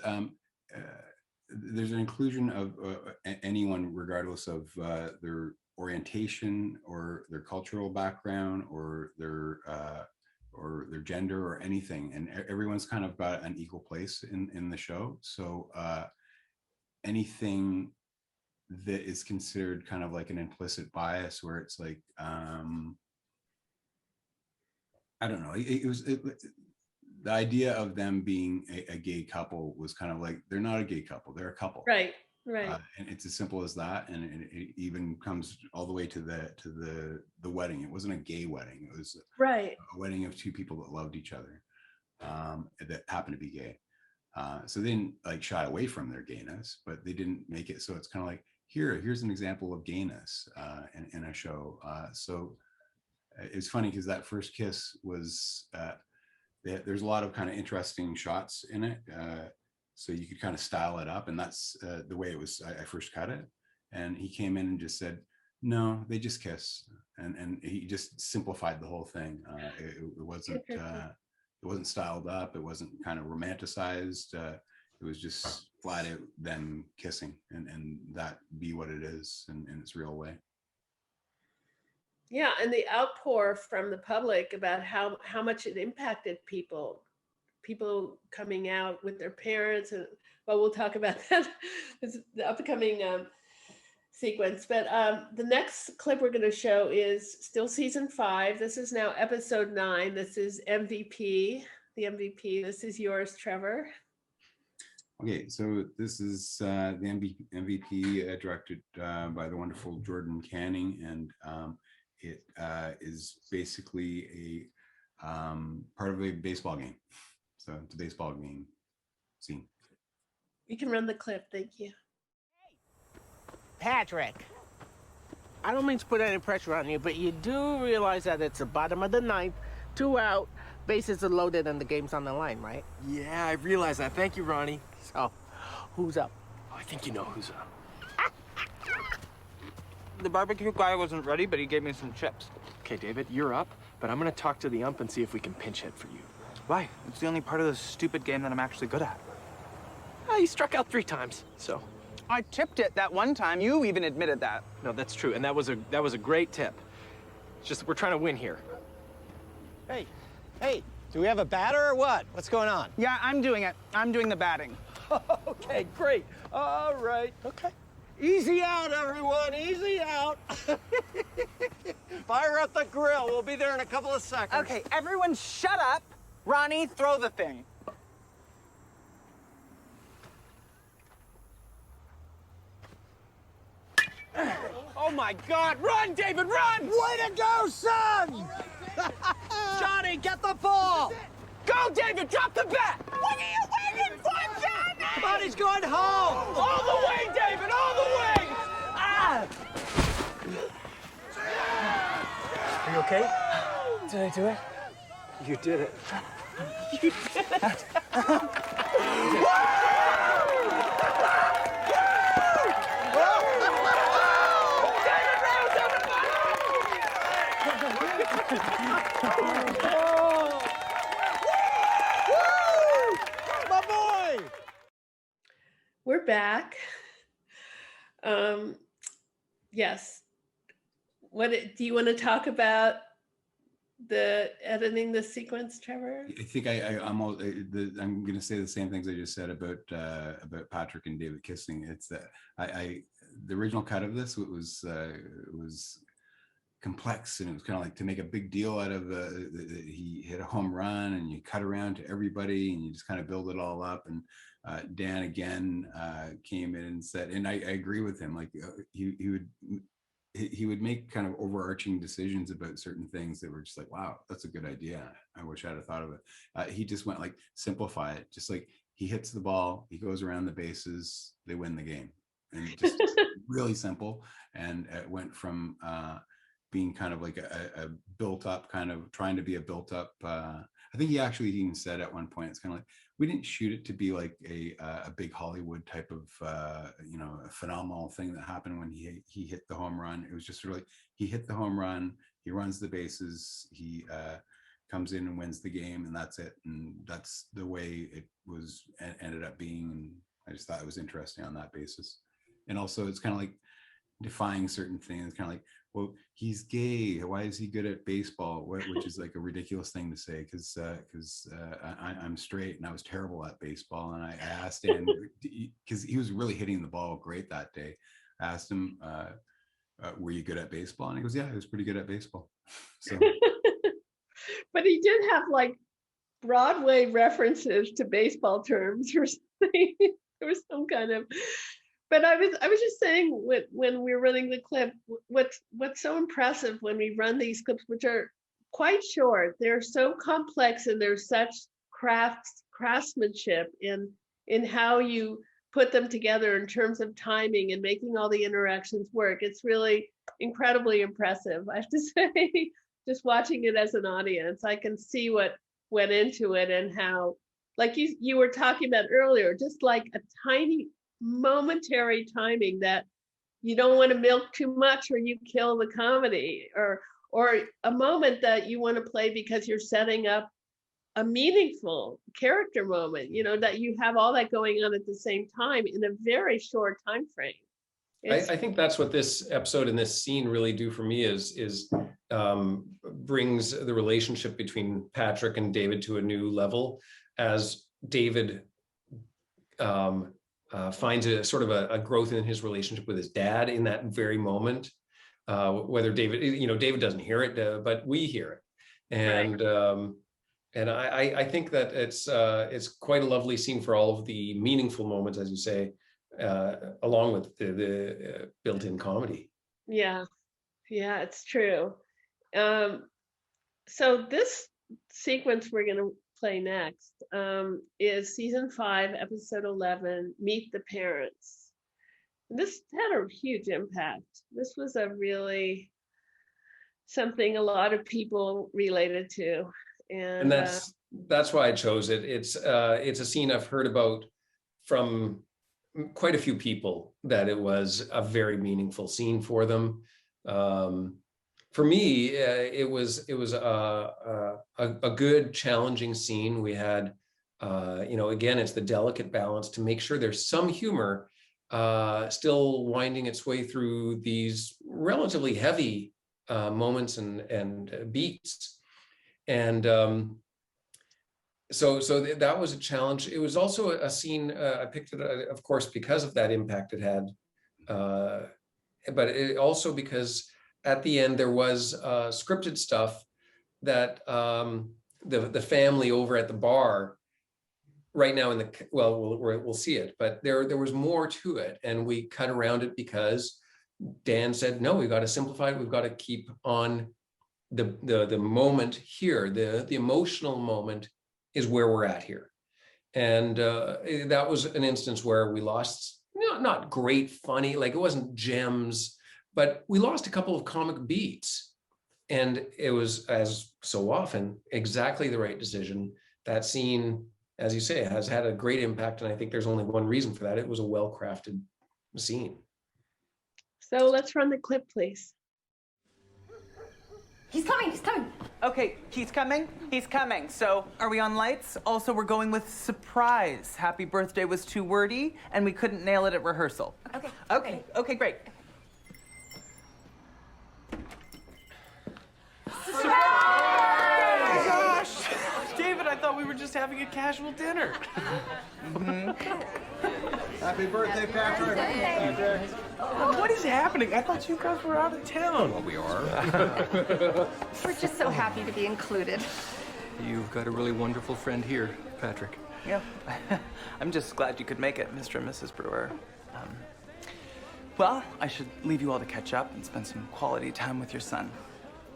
there's an inclusion of anyone, regardless of their orientation or their cultural background or their gender or anything, and everyone's kind of got an equal place in the show. So anything that is considered kind of like an implicit bias, where it's like, I don't know, the idea of them being a gay couple was kind of like, they're not a gay couple, they're a couple. Right. And it's as simple as that. And it even comes all the way to the wedding. It wasn't a gay wedding. It was a wedding of two people that loved each other, that happened to be gay. So they didn't like shy away from their gayness, but they didn't make it so it's kind of like, here's an example of gayness in a show. So it's funny because that first kiss was, there's a lot of kind of interesting shots in it. So you could kind of style it up, and that's the way it was. I first cut it, and he came in and just said, no, they just kiss. And he just simplified the whole thing. It wasn't styled up. It wasn't kind of romanticized. It was just flat out them kissing, and that be what it is in its real way. Yeah, and the outpour from the public about how much it impacted people coming out with their parents, and well, we'll talk about that. It's the upcoming sequence. But the next clip we're going to show is still season 5. This is now episode 9. This is MVP, the MVP. This is yours, Trevor. Okay, so this is the MVP directed by the wonderful Jordan Canning, and it is basically a part of a baseball game. So it's a baseball game scene. You can run the clip, thank you. Patrick, I don't mean to put any pressure on you, but you do realize that it's the bottom of the 9th, 2 out, bases are loaded, and the game's on the line, right? Yeah, I realize that. Thank you, Ronnie. So, who's up? I think you know who's up. The barbecue guy wasn't ready, but he gave me some chips. Okay, David, you're up, but I'm gonna talk to the ump and see if we can pinch hit for you. Why? It's the only part of this stupid game that I'm actually good at. You struck out 3 times, so. I tipped it that one time. You even admitted that. No, that's true, and that was a great tip. It's just we're trying to win here. Hey, do we have a batter or what? What's going on? Yeah, I'm doing it. I'm doing the batting. Okay, great. All right. Okay. Easy out, everyone, easy out. Fire up the grill. We'll be there in a couple of seconds. Okay, everyone shut up. Ronnie, throw the thing. Oh my God, run, David, run! Way to go, son! Johnny, get the ball! Go, David, drop the bat! What are you waiting for, Johnny? Come on, he's going home! All the way, David, all the way! Ah! Are you okay? Did I do it? You did it. You did it. My boy! We're back. Yes. Do you want to talk about the editing the sequence, Trevor? I think I'm going to say the same things I just said about Patrick and David kissing. It's that the original cut of this was complex, and it was kind of like to make a big deal out of he hit a home run, and you cut around to everybody, and you just kind of build it all up. And Dan again came in and said, and I agree with him, like he would make kind of overarching decisions about certain things that were just like, wow, that's a good idea. I wish I'd have thought of it. He just went like, simplify it. Just like he hits the ball, he goes around the bases, they win the game. And just really simple. And it went from being kind of like a built up, kind of trying to be a built up. I think he actually even said at one point, it's kind of like, we didn't shoot it to be like a big Hollywood type of, a phenomenal thing that happened when he hit the home run. It was just sort of like, he hit the home run, he runs the bases, he comes in and wins the game, and that's it. And that's the way it was ended up being. And I just thought it was interesting on that basis. And also it's kind of like defying certain things, kind of like, well, he's gay, why is he good at baseball? Which is like a ridiculous thing to say, because I'm straight and I was terrible at baseball. And I asked him, because he was really hitting the ball great that day, I asked him, were you good at baseball? And he goes, yeah, I was pretty good at baseball. So But he did have like Broadway references to baseball terms or something. There was some kind of, but I was just saying when we were running the clip, what's so impressive when we run these clips, which are quite short, they're so complex, and there's such craftsmanship in how you put them together in terms of timing and making all the interactions work. It's really incredibly impressive, I have to say. Just watching it as an audience, I can see what went into it, and how, like you were talking about earlier, just like a tiny momentary timing that you don't want to milk too much or you kill the comedy, or a moment that you want to play because you're setting up a meaningful character moment, that you have all that going on at the same time in a very short time frame. I think that's what this episode and this scene really do for me is brings the relationship between Patrick and David to a new level, as David finds a sort of a growth in his relationship with his dad in that very moment. Whether David, David doesn't hear it, but we hear it, and right. And I think that it's quite a lovely scene for all of the meaningful moments, as you say, along with the built-in comedy. Yeah, it's true. So this sequence we're going to play next is season 5, episode 11, Meet the Parents. And this had a huge impact. This was a really something a lot of people related to, and that's why I chose it. It's a scene I've heard about from quite a few people, that it was a very meaningful scene for them. For me, it was a good, challenging scene. We had, again, it's the delicate balance to make sure there's some humor still winding its way through these relatively heavy moments and beats. And so that was a challenge. It was also a scene, I picked it, of course, because of that impact it had But it also because at the end there was scripted stuff that the family over at the bar right now we'll see it, but there was more to it, and we cut around it because Dan said, no, we've got to simplify it. We've got to keep on the moment here. The emotional moment is where we're at here. And that was an instance where we lost, not great funny, like it wasn't gems, but we lost a couple of comic beats. And it was, as so often, exactly the right decision. That scene, as you say, has had a great impact. And I think there's only one reason for that. It was a well-crafted scene. So let's run the clip, please. He's coming, he's coming. Okay, he's coming. So, are we on lights? Also, we're going with surprise. Happy birthday was too wordy, and we couldn't nail it at rehearsal. Okay, great. Gosh! David, I thought we were just having a casual dinner. Happy birthday, Patrick. What is happening? I thought you guys were out of town. Well, we are. We're just so happy to be included. You've got a really wonderful friend here, Patrick. Yeah. I'm just glad you could make it, Mr. and Mrs. Brewer. Well, I should leave you all to catch up and spend some quality time with your son.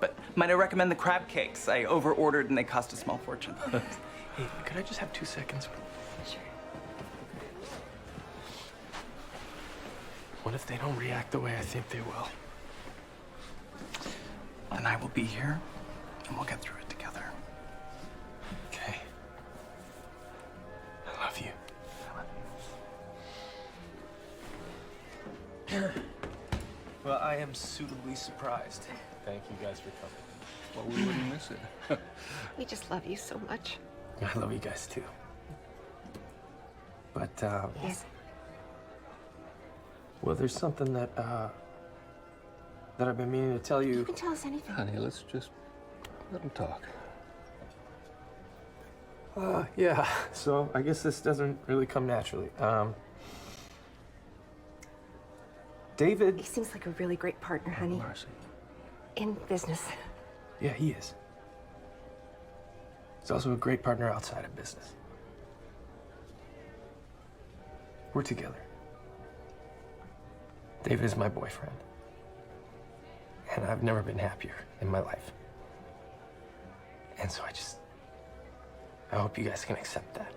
But might I recommend the crab cakes? I over-ordered and they cost a small fortune. Hey, could I just have 2 seconds? Sure. What if they don't react the way I think they will? Then I will be here and we'll get through it together. Okay. I love you. Well, I am suitably surprised. Thank you guys for coming. Well, we wouldn't miss it. We just love you so much. I love you guys too. But, Yes. well, there's something that I've been meaning to tell You you. can tell us anything. Honey, let's just let him talk. Yeah, so I guess this doesn't really come naturally. David. He seems like a really great partner, honey. Marcy. In business. Yeah, he is. He's also a great partner outside of business. We're together. David is my boyfriend. And I've never been happier in my life. And so I hope you guys can accept that.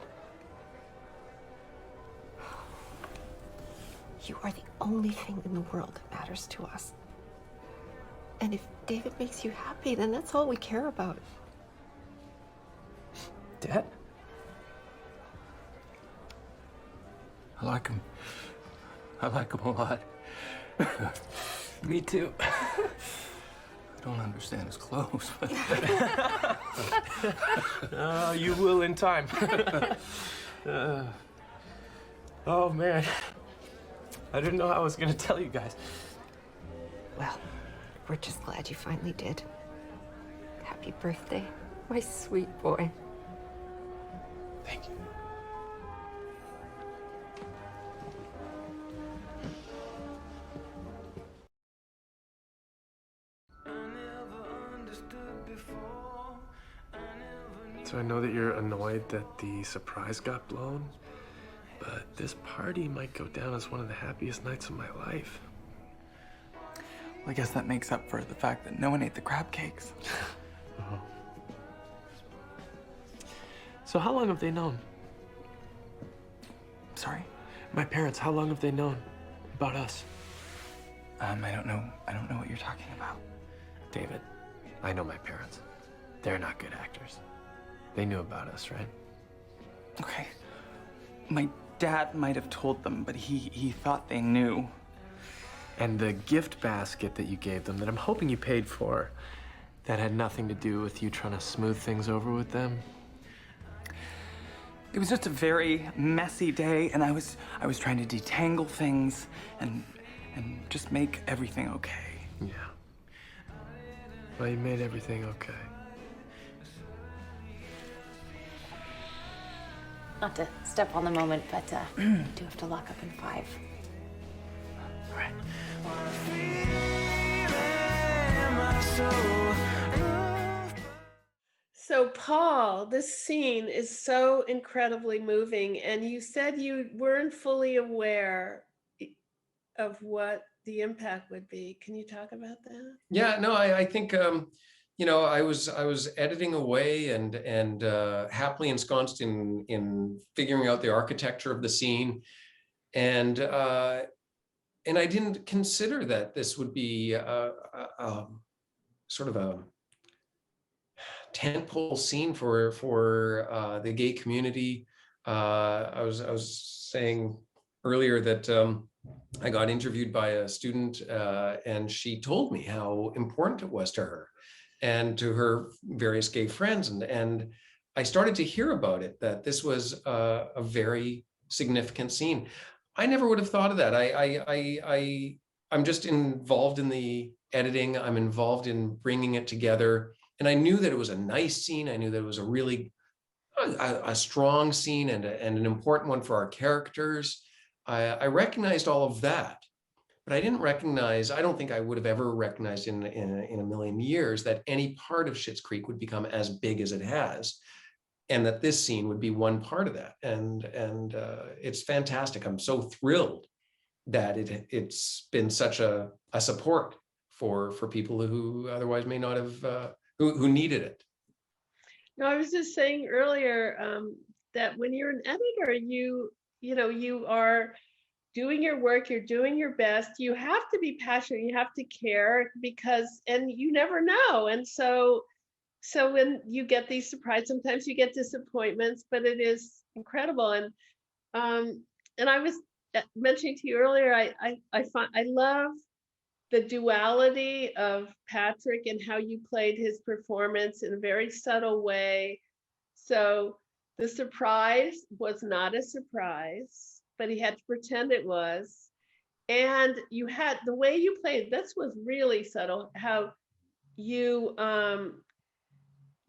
You are the only thing in the world that matters to us. And if David makes you happy, then that's all we care about. Dad? I like him. I like him a lot. Me too. I don't understand his clothes, but... You will in time. Oh, man. I didn't know how I was going to tell you guys. Well, we're just glad you finally did. Happy birthday, my sweet boy. Thank you. So I know that you're annoyed that the surprise got blown, but this party might go down as one of the happiest nights of my life. Well, I guess that makes up for the fact that no one ate the crab cakes. So how long have they known? Sorry? My parents, how long have they known about us? I don't know what you're talking about. David, I know my parents. They're not good actors. They knew about us, right? Okay. My dad might have told them, but he thought they knew. And the gift basket that you gave them, that I'm hoping you paid for, that had nothing to do with you trying to smooth things over with them? It was just a very messy day, and I was trying to detangle things and just make everything okay. Yeah. Well, you made everything okay. Not to step on the moment, but do have to lock up in 5. So Paul, this scene is so incredibly moving, and you said you weren't fully aware of what the impact would be. Can you talk about that? Yeah, no, I think you know, I was editing away and happily ensconced in figuring out the architecture of the scene, and I didn't consider that this would be sort of a tentpole scene for the gay community. I was saying earlier that I got interviewed by a student, and she told me how important it was to her and to her various gay friends, and I started to hear about it, that this was a very significant scene. I never would have thought of that. I'm just involved in the editing. I'm involved in bringing it together. And I knew that it was a nice scene. I knew that it was a really a strong scene and an important one for our characters. I recognized all of that, but I didn't recognize, I don't think I would have ever recognized in a million years that any part of Schitt's Creek would become as big as it has, and that this scene would be one part of that. And it's fantastic. I'm so thrilled that it's been such a support for people who otherwise may not have, who needed it. No, I was just saying earlier that when you're an editor, you know, you are doing your work, you're doing your best. You have to be passionate, you have to care, because, and you never know. And so when you get these surprises, sometimes you get disappointments, but it is incredible. And I was mentioning to you earlier, I love the duality of Patrick and how you played his performance in a very subtle way. So the surprise was not a surprise, but he had to pretend it was. And you had, the way you played, this was really subtle, how you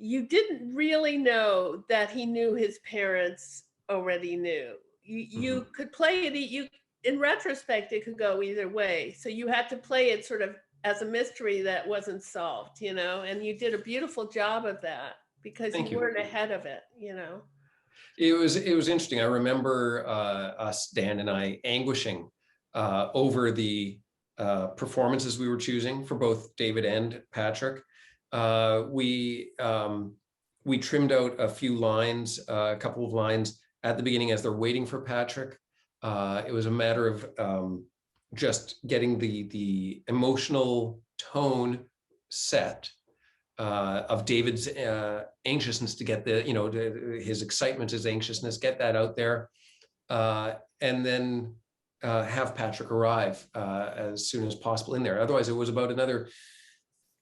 didn't really know that he knew his parents already knew. You could play it, in retrospect, it could go either way. So you had to play it sort of as a mystery that wasn't solved, you know, and you did a beautiful job of that because you weren't ahead of it, you know. It was interesting. I remember us, Dan and I, anguishing over the performances we were choosing for both David and Patrick. We trimmed out a few lines, a couple of lines at the beginning as they're waiting for Patrick. It was a matter of just getting the emotional tone set of David's anxiousness to get the, you know, his excitement, his anxiousness, get that out there, and then have Patrick arrive as soon as possible in there. Otherwise, it was about another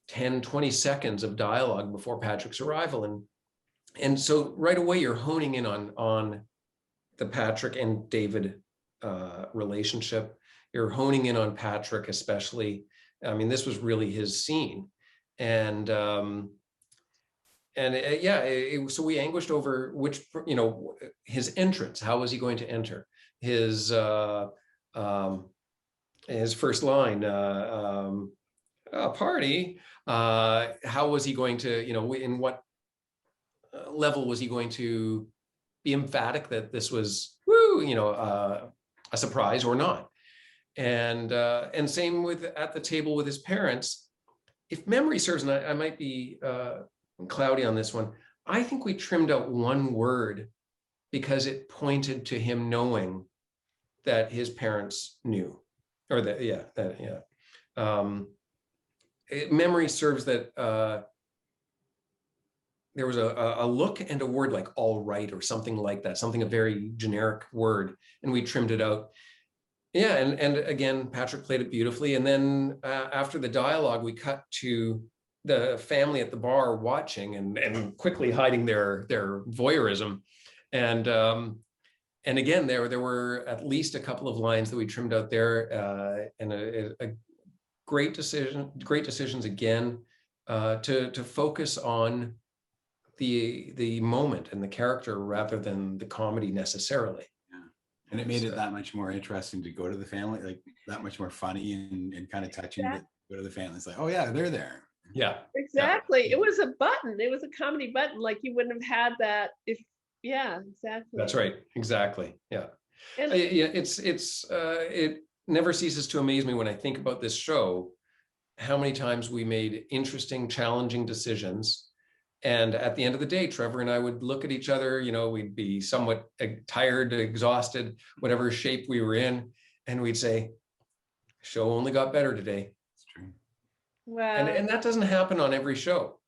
10, 20 seconds of dialogue before Patrick's arrival. And so right away, you're honing in on the Patrick and David relationship. You're honing in on Patrick, especially. I mean, this was really his scene. And so we anguished over which, you know, his entrance. How was he going to enter? His first line, a party. How was he going to, you know, in what level was he going to be emphatic that this was, you know, a surprise or not? And same with at the table with his parents. If memory serves, and I might be cloudy on this one, I think we trimmed out one word because it pointed to him knowing that his parents knew, or that, memory serves that there was a look and a word like all right or something like that, a very generic word, and we trimmed it out. Yeah, and again, Patrick played it beautifully. And then after the dialogue, we cut to the family at the bar watching and quickly hiding their voyeurism. And again, there were at least a couple of lines that we trimmed out there, and a great decisions again to focus on the moment and the character rather than the comedy necessarily. And it made it that much more interesting to go to the family, like that much more funny and kind of touching to go to the family. It's like, oh yeah, they're there. Yeah. Exactly. It was a button. It was a comedy button. Like you wouldn't have had that if, yeah, exactly. That's right. Exactly. Yeah. And It never ceases to amaze me when I think about this show, how many times we made interesting, challenging decisions. And at the end of the day, Trevor and I would look at each other, you know, we'd be somewhat tired, exhausted, whatever shape we were in. And we'd say, show only got better today. It's true. wow. And that doesn't happen on every show.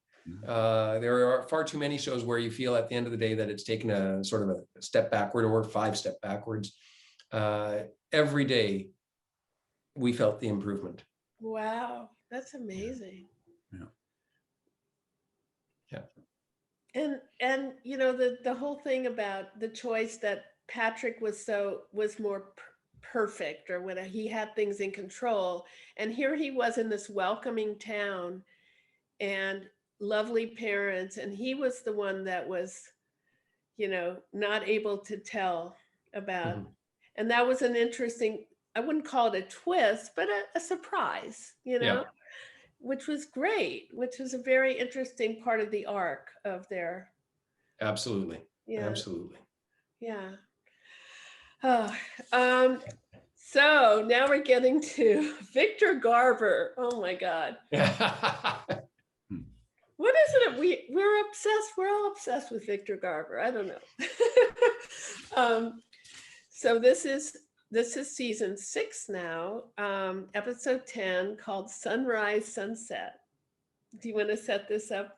There are far too many shows where you feel at the end of the day that it's taken a sort of a step backward or 5 step backwards. Every day we felt the improvement. Wow, that's amazing. Yeah. And you know, the whole thing about the choice that Patrick was more perfect, or when he had things in control, and here he was in this welcoming town and lovely parents, and he was the one that was, you know, not able to tell about. And that was an interesting, I wouldn't call it a twist, but a surprise, you know. Yeah. Which was great, which was a very interesting part of the arc of their. Absolutely. Yeah. Absolutely. Yeah. Oh, so now we're getting to Victor Garber. Oh my God. What is it? We're obsessed. We're all obsessed with Victor Garber. I don't know. So this is season 6 now, episode 10, called Sunrise Sunset. Do you want to set this up,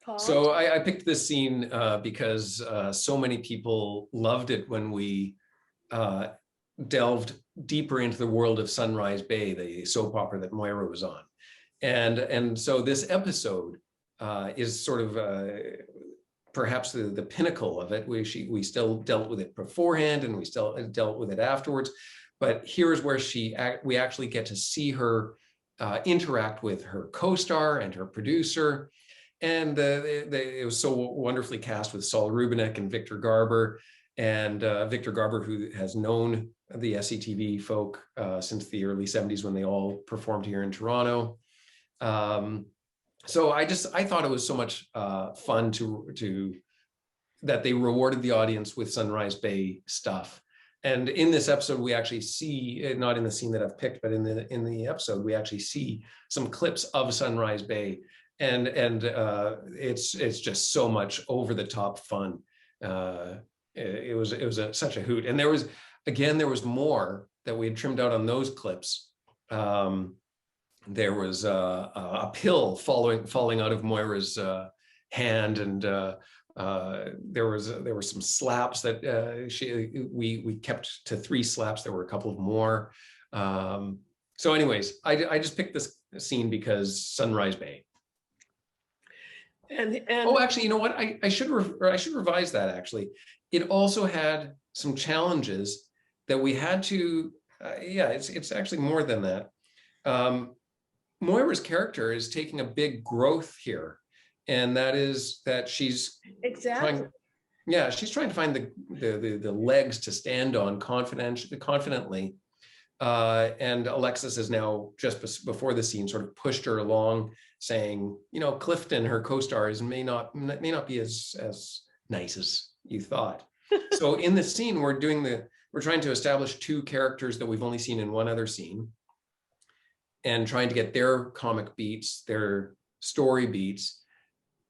Paul? So I picked this scene because so many people loved it when we delved deeper into the world of Sunrise Bay, the soap opera that Moira was on. And so this episode is sort of perhaps the pinnacle of it. We still dealt with it beforehand and we still dealt with it afterwards. But here's where we actually get to see her interact with her co-star and her producer. And it was so wonderfully cast with Saul Rubinek and Victor Garber. And Victor Garber, who has known the SCTV folk since the early 70s when they all performed here in Toronto. So I thought it was so much fun to that they rewarded the audience with Sunrise Bay stuff. And in this episode, we actually see, not in the scene that I've picked, but in the episode, we actually see some clips of Sunrise Bay, and it's just so much over the top fun. It was such a hoot, and there was more that we had trimmed out on those clips. There was a pill falling out of Moira's hand, and there were some slaps that we kept to 3 slaps. There were a couple of more. So anyways, I just picked this scene because Sunrise Bay. And oh, actually, you know what? I should revise that. Actually, it also had some challenges that we had to. It's actually more than that. Moira's character is taking a big growth here, and that is that she's she's trying to find the legs to stand on confidently. And Alexis has now, just before the scene, sort of pushed her along, saying, you know, Clifton, her co-stars, may not be as nice as you thought. So in this scene, we're trying to establish 2 characters that we've only seen in one other scene, and trying to get their comic beats, their story beats,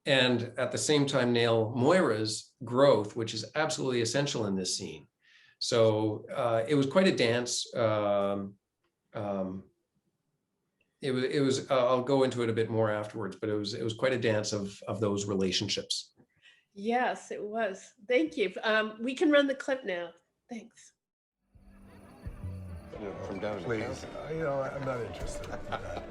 and at the same time nail Moira's growth, which is absolutely essential in this scene. So it was quite a dance. It was. I'll go into it a bit more afterwards, but it was quite a dance of those relationships. Yes, it was. Thank you. We can run the clip now. Thanks. From down please. You know, I'm not interested in that.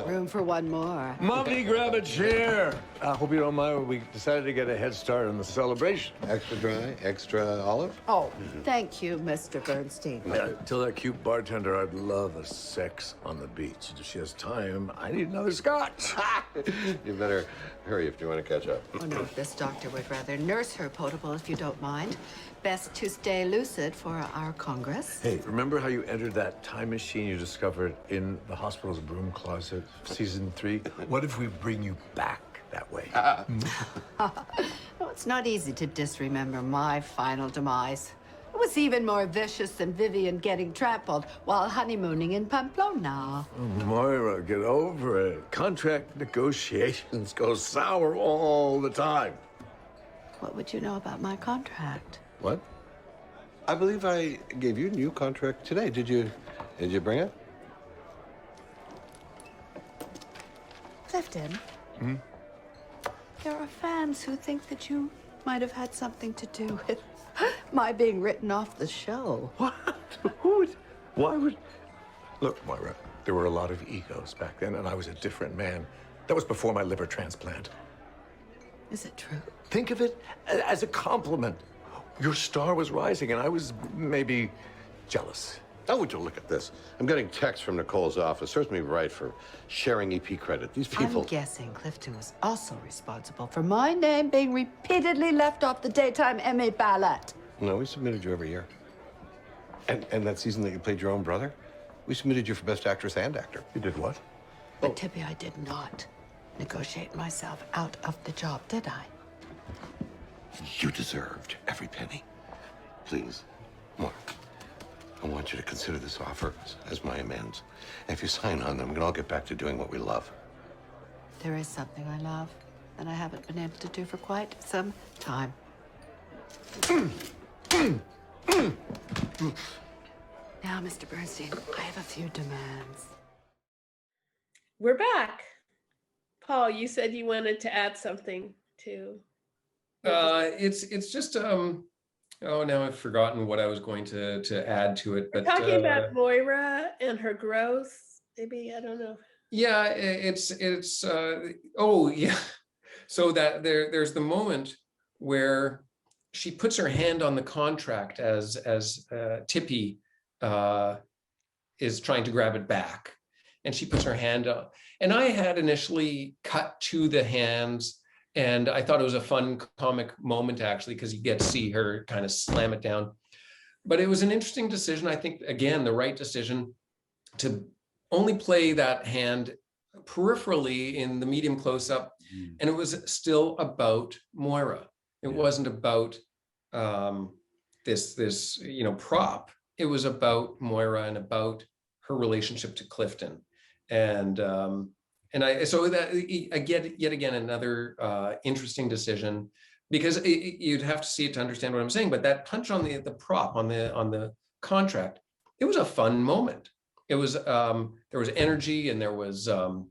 Room for one more. Mommy, grab a chair. I hope you don't mind. We decided to get a head start on the celebration. Extra dry, extra olive? Oh, thank you, Mr. Bernstein. Yeah, tell that cute bartender I'd love a sex on the beach. If she has time, I need another scotch. You better hurry if you want to catch up. Oh, no, this doctor would rather nurse her potable, if you don't mind. Best to stay lucid for our Congress. Hey, remember how you entered that time machine you discovered in the hospital's broom closet, season 3? What if we bring you back that way? Oh, it's not easy to disremember my final demise. It was even more vicious than Vivian getting trampled while honeymooning in Pamplona. Oh, Moira, get over it. Contract negotiations go sour all the time. What would you know about my contract? What? I believe I gave you a new contract today. Did you bring it? Clifton, there are fans who think that you might have had something to do with my being written off the show. What? Who would? Why would? Look, Moira, there were a lot of egos back then, and I was a different man. That was before my liver transplant. Is it true? Think of it as a compliment. Your star was rising, and I was maybe jealous. Oh, would you look at this? I'm getting texts from Nicole's office. Serves me right for sharing EP credit. These people... I'm guessing Clifton was also responsible for my name being repeatedly left off the daytime Emmy ballot. No, we submitted you every year. And that season that you played your own brother, we submitted you for Best Actress and Actor. You did what? But Tippy, I did not negotiate myself out of the job, did I? You deserved every penny. Please, Mark, I want you to consider this offer as my amends. And if you sign on, then we can all get back to doing what we love. There is something I love that I haven't been able to do for quite some time. Now, Mr. Bernstein, I have a few demands. We're back. Paul, you said you wanted to add something to. It's just oh, now I've forgotten what I was going to add to it. But talking about Moira and her growth, maybe, I don't know. Yeah, it's oh yeah. So that there's the moment where she puts her hand on the contract as Tippy is trying to grab it back, and she puts her hand up. And I had initially cut to the hands. And I thought it was a fun comic moment, actually, because you get to see her kind of slam it down. But it was an interesting decision. I think, again, the right decision to only play that hand peripherally in the medium close-up. And it was still about Moira. It wasn't about this prop. It was about Moira and about her relationship to Clifton. And I get yet again another interesting decision, because you'd have to see it to understand what I'm saying. But that punch on the prop on the contract, it was a fun moment. It was there was energy, and there was and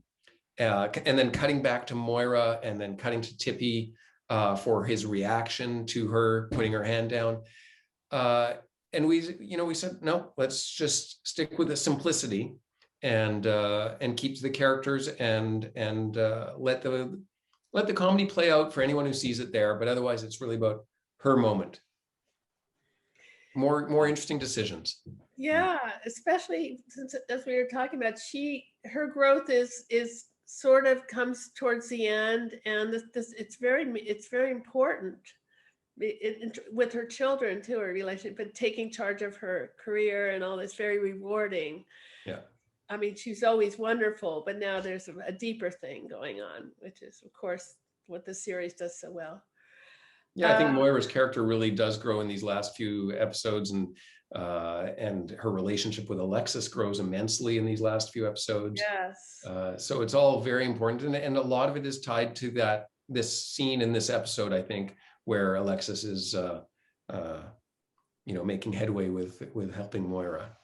then cutting back to Moira, and then cutting to Tippy for his reaction to her putting her hand down. And we said, no, let's just stick with the simplicity. And keep the characters and let the comedy play out for anyone who sees it there. But otherwise, it's really about her moment. More interesting decisions. Yeah, especially since, as we were talking about, her growth is sort of comes towards the end, and it's very important with her children too, her relationship, but taking charge of her career and all this, very rewarding. Yeah. I mean, she's always wonderful, but now there's a deeper thing going on, which is, of course, what the series does so well. Yeah, I think Moira's character really does grow in these last few episodes, and her relationship with Alexis grows immensely in these last few episodes. Yes. So it's all very important, and a lot of it is tied to this scene in this episode, I think, where Alexis is, making headway with helping Moira.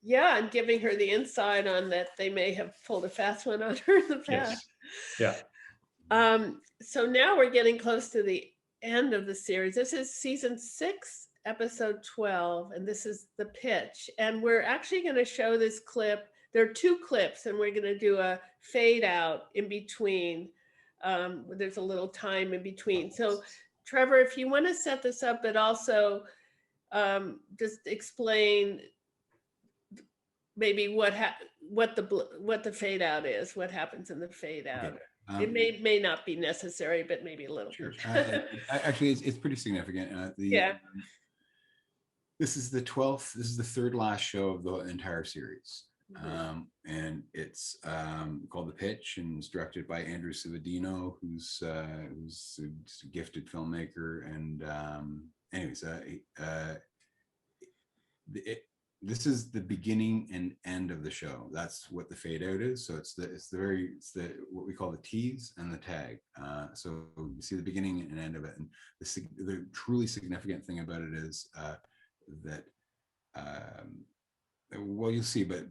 Yeah, and giving her the insight on that they may have pulled a fast one on her in the past. Yes. Yeah. So now we're getting close to the end of the series. This is season 6, episode 12, and this is the pitch. And we're actually going to show this clip. there are 2 clips, and we're going to do a fade out in between. There's a little time in between. So Trevor, if you want to set this up, but also just explain maybe what the fade out is, what happens in the fade out. Okay. It may not be necessary, but maybe a little. Sure. Actually, it's pretty significant. This is the 12th. This is the 3rd last show of the entire series. And it's called The Pitch, and it's directed by Andrew Civadino, who's a gifted filmmaker. And anyways, this is the beginning and end of the show. That's what the fade out is. So it's what we call the tease and the tag. So you see the beginning and end of it. And the truly significant thing about it is that well, you'll see, but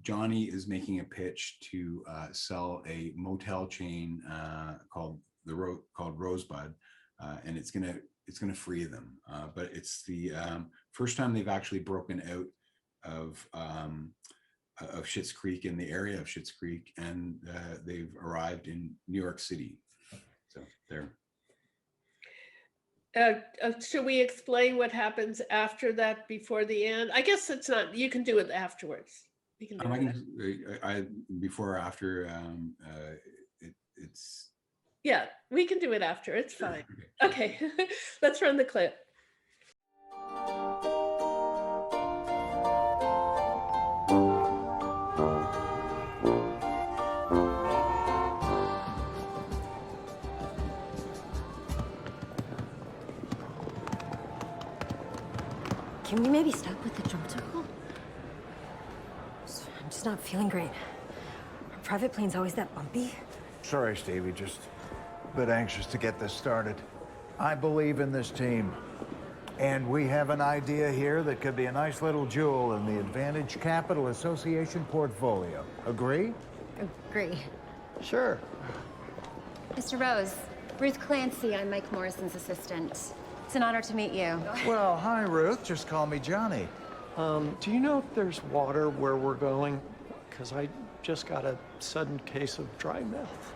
Johnny is making a pitch to sell a motel chain called Rosebud, and it's gonna free them. But it's the first time they've actually broken out of Schitt's Creek, in the area of Schitt's Creek, and they've arrived in New York City. So there. Should we explain what happens after that, before the end? I guess it's not, you can do it afterwards. You can do it. Before or after, it's. Yeah, we can do it after, it's fine. Okay, let's run the clip. Can we maybe stop with the protocol? I'm just not feeling great. Our private plane's always that bumpy. Sorry, Stevie, just a bit anxious to get this started. I believe in this team. And we have an idea here that could be a nice little jewel in the Advantage Capital Association portfolio. Agree? Agree. Sure. Mr. Rose, Ruth Clancy, I'm Mike Morrison's assistant. It's an honor to meet you. Well, hi, Ruth. Just call me Johnny. Do you know if there's water where we're going? Because I just got a sudden case of dry mouth.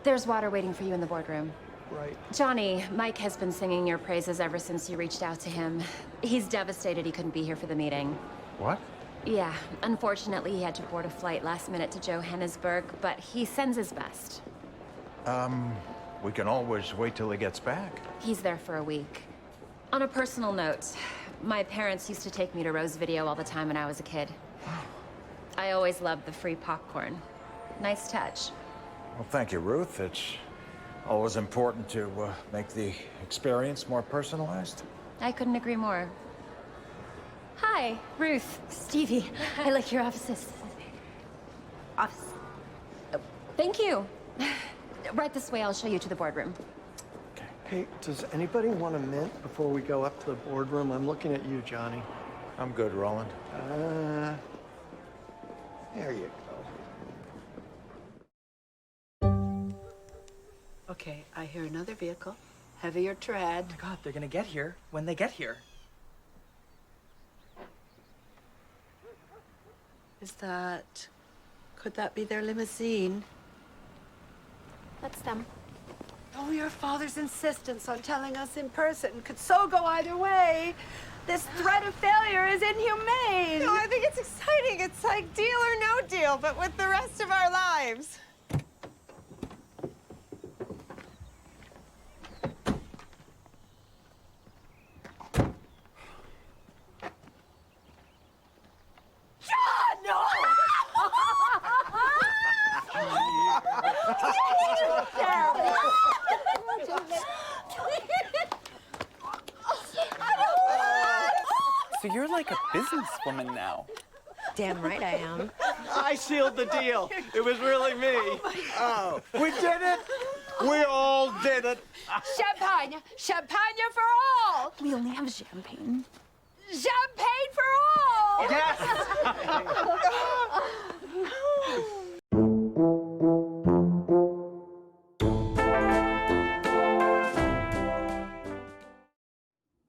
There's water waiting for you in the boardroom. Right. Johnny, Mike has been singing your praises ever since you reached out to him. He's devastated he couldn't be here for the meeting. What? Yeah, unfortunately he had to board a flight last minute to Johannesburg, but he sends his best. We can always wait till he gets back. He's there for a week. On a personal note, my parents used to take me to Rose Video all the time when I was a kid. I always loved the free popcorn. Nice touch. Well, thank you, Ruth. It's always important to make the experience more personalized. I couldn't agree more. Hi, Ruth. Stevie, I like your offices. Office. Oh, thank you. Right this way, I'll show you to the boardroom. Okay. Hey, does anybody want a mint before we go up to the boardroom? I'm looking at you, Johnny. I'm good, Roland. There you go. Okay, I hear another vehicle. Heavier tread. Oh my God, they're gonna get here when they get here. Could that be their limousine? That's them. Oh, your father's insistence on telling us in person could so go either way. This threat of failure is inhumane. No, I think it's exciting. It's like Deal or No Deal, but with the rest of our lives. John, no! So you're like a businesswoman now. Damn right I am. I sealed the deal. It was really me. Oh, we did it. We all did it. Champagne! Champagne for all! We only have champagne. Champagne for all! Yes!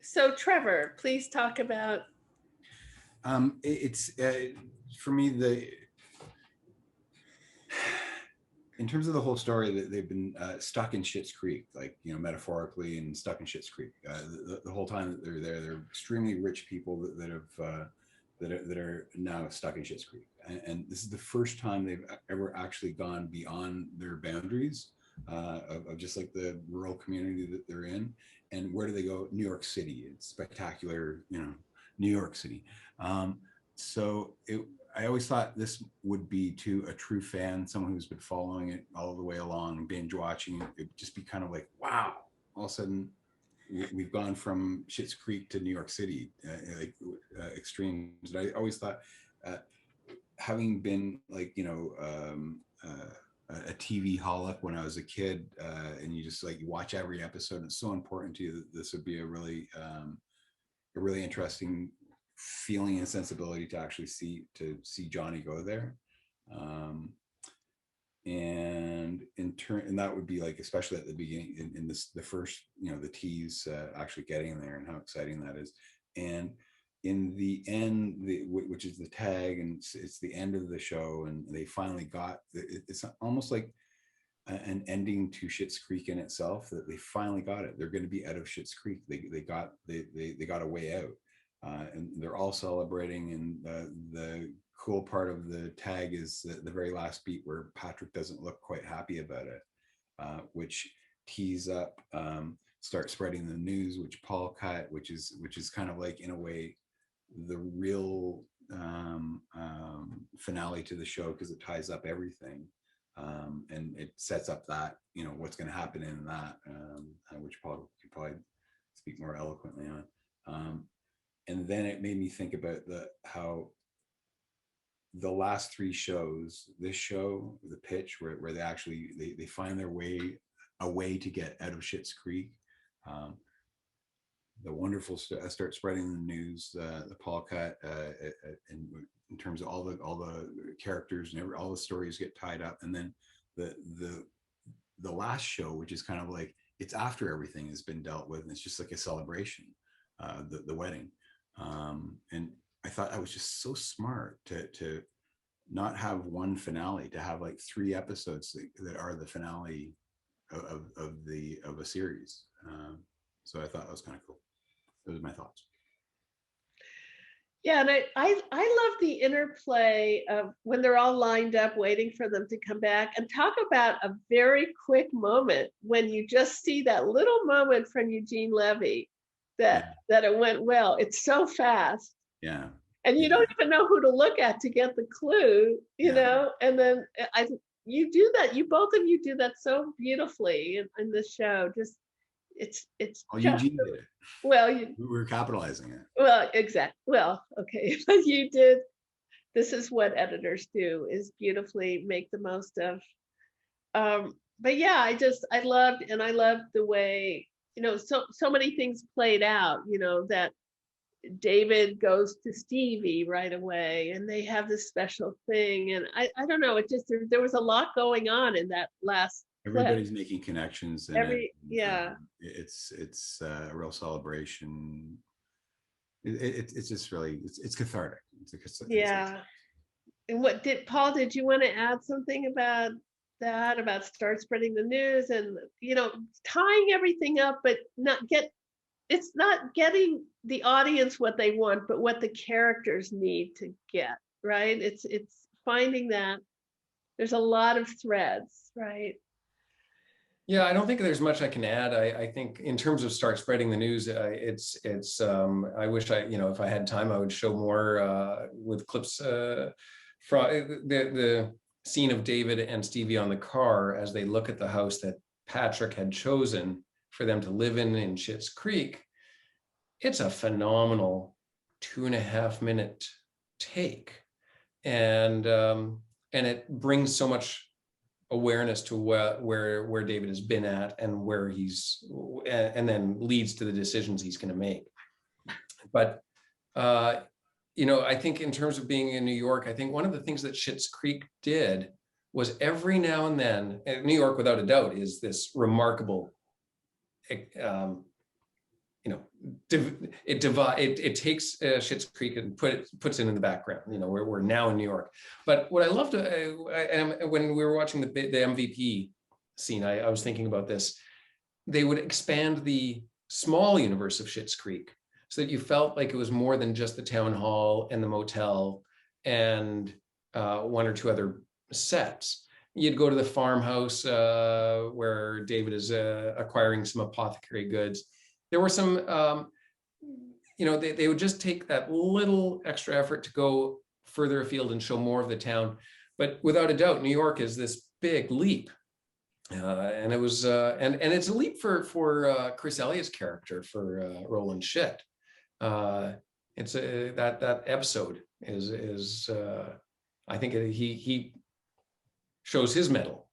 So Trevor, please talk about It's for me, in terms of the whole story, that they've been stuck in Schitt's Creek, like, you know, metaphorically, and stuck in Schitt's Creek the whole time that they're there. They're extremely rich people that are now stuck in Schitt's Creek, and this is the first time they've ever actually gone beyond their boundaries of just like the rural community that they're in. And where do they go? New York City. It's spectacular, you know, New York City. I always thought this would be, to a true fan, someone who's been following it all the way along, binge watching it, it'd just be kind of like, wow, all of a sudden we've gone from Schitt's Creek to New York City, extremes. And I always thought, having been like, you know, a TV holic when I was a kid, and you just like, you watch every episode, and it's so important to you, that this would be a really interesting feeling and sensibility to actually see Johnny go there. And that would be like, especially at the beginning, in the first, you know, the tease, actually getting there, and how exciting that is. And in the end, which is the tag, and it's the end of the show, and they finally got, it's almost like an ending to Schitt's Creek in itself, that they finally got it. They're going to be out of Schitt's Creek. They got a way out. And they're all celebrating, and the cool part of the tag is the very last beat, where Patrick doesn't look quite happy about it, which tees up Start Spreading the News, which Paul cut, which is kind of like, in a way, the real finale to the show, because it ties up everything, and it sets up that, you know, what's going to happen in that, which Paul could probably speak more eloquently on. And then it made me think about how the last three shows, this show, the pitch, where they actually they find their way, a way to get out of Schitt's Creek. The wonderful Start Spreading the News, the Paul cut, in terms of all the characters and all the stories get tied up, and then the last show, which is kind of like, it's after everything has been dealt with, and it's just like a celebration, the wedding. And I thought that was just so smart to not have one finale, to have like 3 episodes that are the finale of a series. So I thought that was kind of cool. Those are my thoughts. Yeah, and I love the interplay of when they're all lined up waiting for them to come back, and talk about a very quick moment when you just see that little moment from Eugene Levy that it went well. It's so fast. Yeah. And you don't even know who to look at to get the clue, you know? And then you do that. Both of you do that so beautifully in this show. Just, it's well, Eugene did it. Well, we were capitalizing it. Well, exactly. Well, okay. But you did. This is what editors do, is beautifully make the most of. But yeah, I loved the way, you know, so many things played out, you know, that David goes to Stevie right away, and they have this special thing, and I don't know, it just, there was a lot going on in that last Everybody's clip. making connections, and it's a real celebration. It's just really, it's cathartic. Yeah. And what Paul, did you want to add something about that, about Start Spreading the News, and, you know, tying everything up, but it's not getting the audience what they want, but what the characters need to get, right? It's finding that there's a lot of threads, right? Yeah, I don't think there's much I can add. I think in terms of Start Spreading the News, it's I wish if I had time, I would show more with clips from the scene of David and Stevie on the car as they look at the house that Patrick had chosen for them to live in Schitt's Creek. It's a phenomenal 2.5 minute take, and it brings so much awareness to where David has been at, and where he's, and then leads to the decisions he's going to make. But I think in terms of being in New York, I think one of the things that Schitt's Creek did was, every now and then, New York without a doubt is this remarkable it takes Schitt's Creek and puts it in the background. We're now in New York. But what I loved, when we were watching the MVP scene, I was thinking about this. They would expand the small universe of Schitt's Creek so that you felt like it was more than just the town hall and the motel and one or two other sets. You'd go to the farmhouse where David is acquiring some apothecary goods. There were some, they would just take that little extra effort to go further afield and show more of the town. But without a doubt, New York is this big leap. And it was, and it's a leap for Chris Elliott's character, for Roland Schitt. It's that episode is I think he shows his mettle.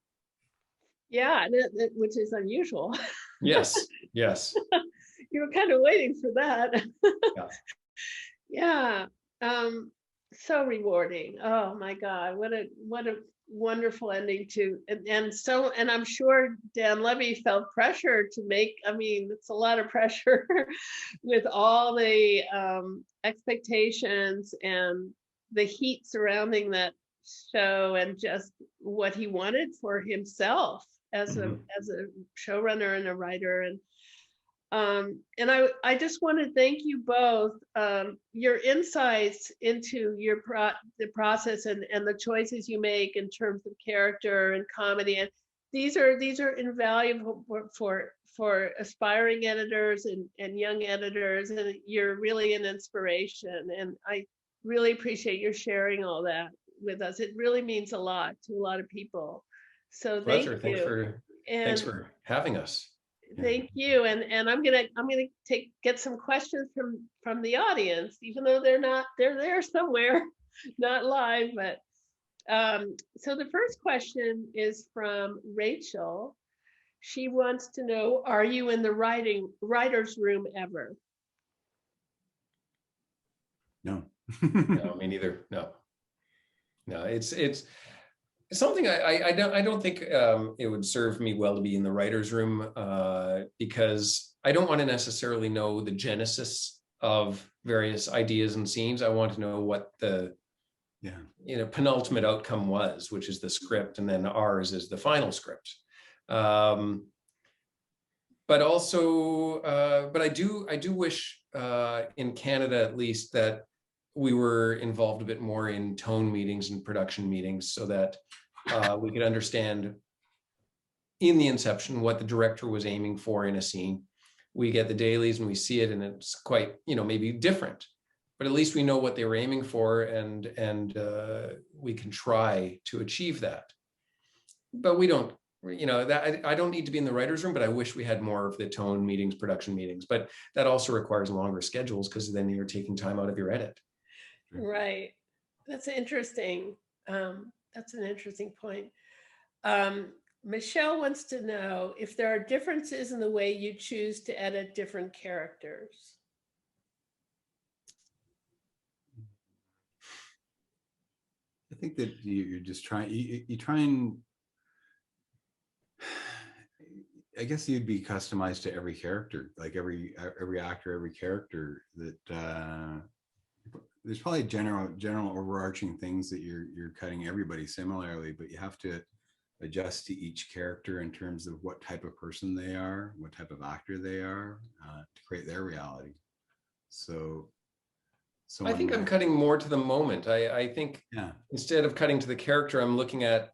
Yeah, which is unusual. Yes, yes. You were kind of waiting for that. Yeah. Yeah. So rewarding. Oh my God, what a wonderful ending to, and I'm sure Dan Levy felt pressure to make, it's a lot of pressure with all the expectations and the heat surrounding that show, and just what he wanted for himself as a showrunner and a writer. And I just want to thank you both. Your insights into the process and the choices you make in terms of character and comedy, and these are invaluable for aspiring editors and young editors, and you're really an inspiration. And I really appreciate your sharing all that with us. It really means a lot to a lot of people. So Pleasure. thank you. Thanks for having us. Thank you, and I'm gonna get some questions from the audience, even though they're there somewhere, not live. But so the first question is from Rachel. She wants to know: are you in the writer's room ever? No. No, me neither. No. It's something I don't think it would serve me well to be in the writer's room, because I don't want to necessarily know the genesis of various ideas and scenes. I want to know what the penultimate outcome was, which is the script, and then ours is the final script. But also, but I do wish in Canada at least that we were involved a bit more in tone meetings and production meetings, so that we could understand in the inception what the director was aiming for in a scene. We get the dailies and we see it, and it's quite, maybe different, but at least we know what they were aiming for, and we can try to achieve that. But we don't, that I don't need to be in the writer's room, but I wish we had more of the tone meetings, production meetings. But that also requires longer schedules, because then you're taking time out of your edit. Right. That's interesting. That's an interesting point. Michelle wants to know if there are differences in the way you choose to edit different characters. I think that you're just trying, you try and, I guess you'd be customized to every character, like every actor, every character, that there's probably general overarching things that you're cutting everybody similarly, but you have to adjust to each character in terms of what type of person they are, what type of actor they are, to create their reality. So I think I'm cutting more to the moment. I think instead of cutting to the character, I'm looking at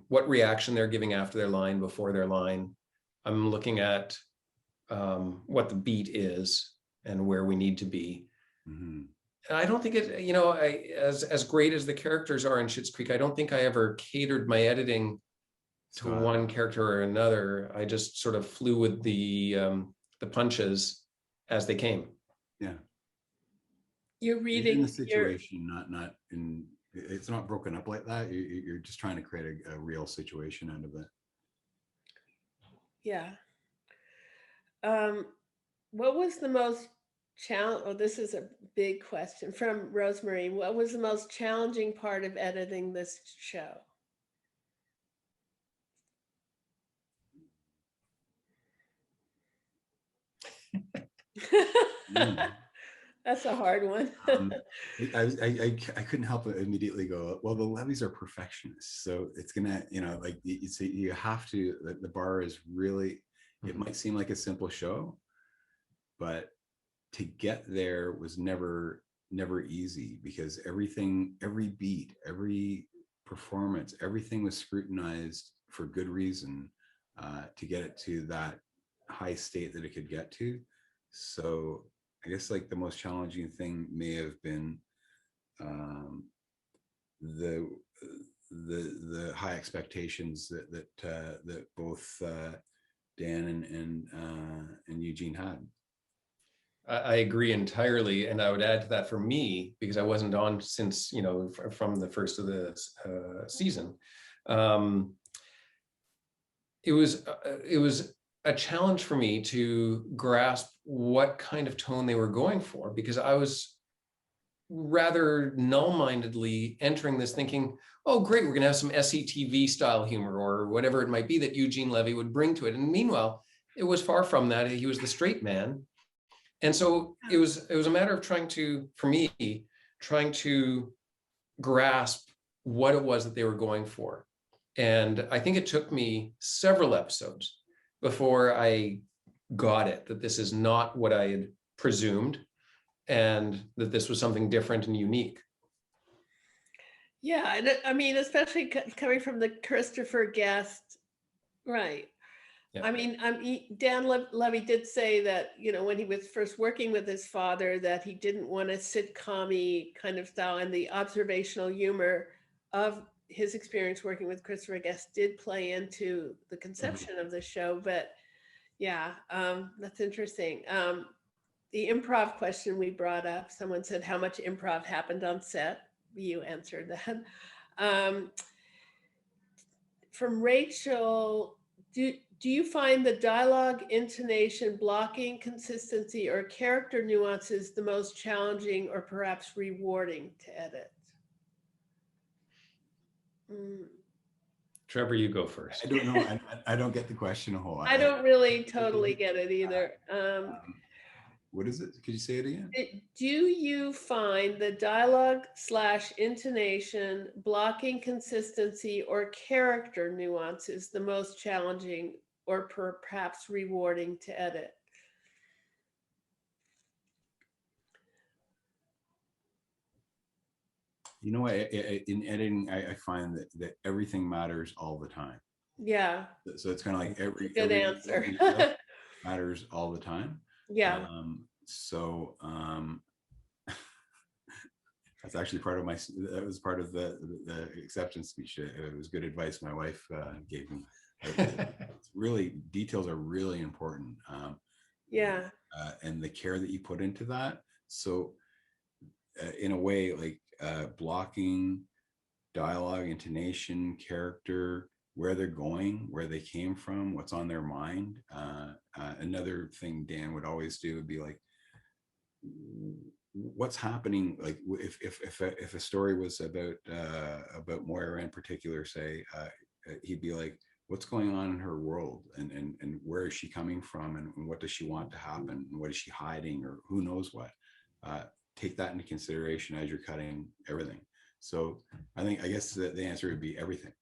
what reaction they're giving after their line, before their line. I'm looking at what the beat is and where we need to be. Mm-hmm. I don't think it, as great as the characters are in Schitt's Creek, I don't think I ever catered my editing to one character or another. I just sort of flew with the punches as they came. Yeah. You're reading in the situation, not in. It's not broken up like that. You're just trying to create a real situation out of it. Yeah. What was the most this is a big question from Rosemary. What was the most challenging part of editing this show? That's a hard one. I couldn't help but immediately go, well, the Levys are perfectionists, so it's gonna, like you have to. The bar is really. It might seem like a simple show, but to get there was never easy, because every beat, every performance, everything was scrutinized for good reason, to get it to that high state that it could get to. So I guess like the most challenging thing may have been the high expectations that both Dan and Eugene had. I agree entirely, and I would add to that, for me, because I wasn't on since from the first of the season, it was a challenge for me to grasp what kind of tone they were going for, because I was rather null-mindedly entering this thinking, oh great, we're gonna have some SCTV style humor or whatever it might be that Eugene Levy would bring to it. And meanwhile, it was far from that. He was the straight man. And so it was a matter of trying to grasp what it was that they were going for. And I think it took me several episodes before I got it, that this is not what I had presumed, and that this was something different and unique. Yeah, and I mean, especially coming from the Christopher Guest, right? Yeah. I mean, Dan Levy did say that, when he was first working with his father, that he didn't want a sitcom-y kind of style, and the observational humor of his experience working with Christopher Guest did play into the conception of the show. But yeah, that's interesting. The improv question we brought up, someone said, how much improv happened on set? You answered that. From Rachel, do you find the dialogue, intonation, blocking, consistency, or character nuances the most challenging or perhaps rewarding to edit? Trevor, you go first. I don't know. I don't get the question a whole lot. I don't really totally get it either. What is it? Could you say it again? Do you find the dialogue / intonation, blocking, consistency, or character nuances the most challenging or perhaps rewarding to edit? In editing, I find that everything matters all the time. Yeah. So it's kind of like every answer. matters all the time. Yeah. That's actually that was part of the acceptance speech. It was good advice my wife gave me. It's really, details are really important. Yeah. And the care that you put into that. So in a way, like blocking, dialogue, intonation, character, where they're going, where they came from, what's on their mind. Another thing Dan would always do would be like, what's happening? Like if a story was about Moira in particular, say, he'd be like, what's going on in her world, and where is she coming from, and what does she want to happen, and what is she hiding, or who knows what. Take that into consideration as you're cutting everything. So I guess the answer would be everything.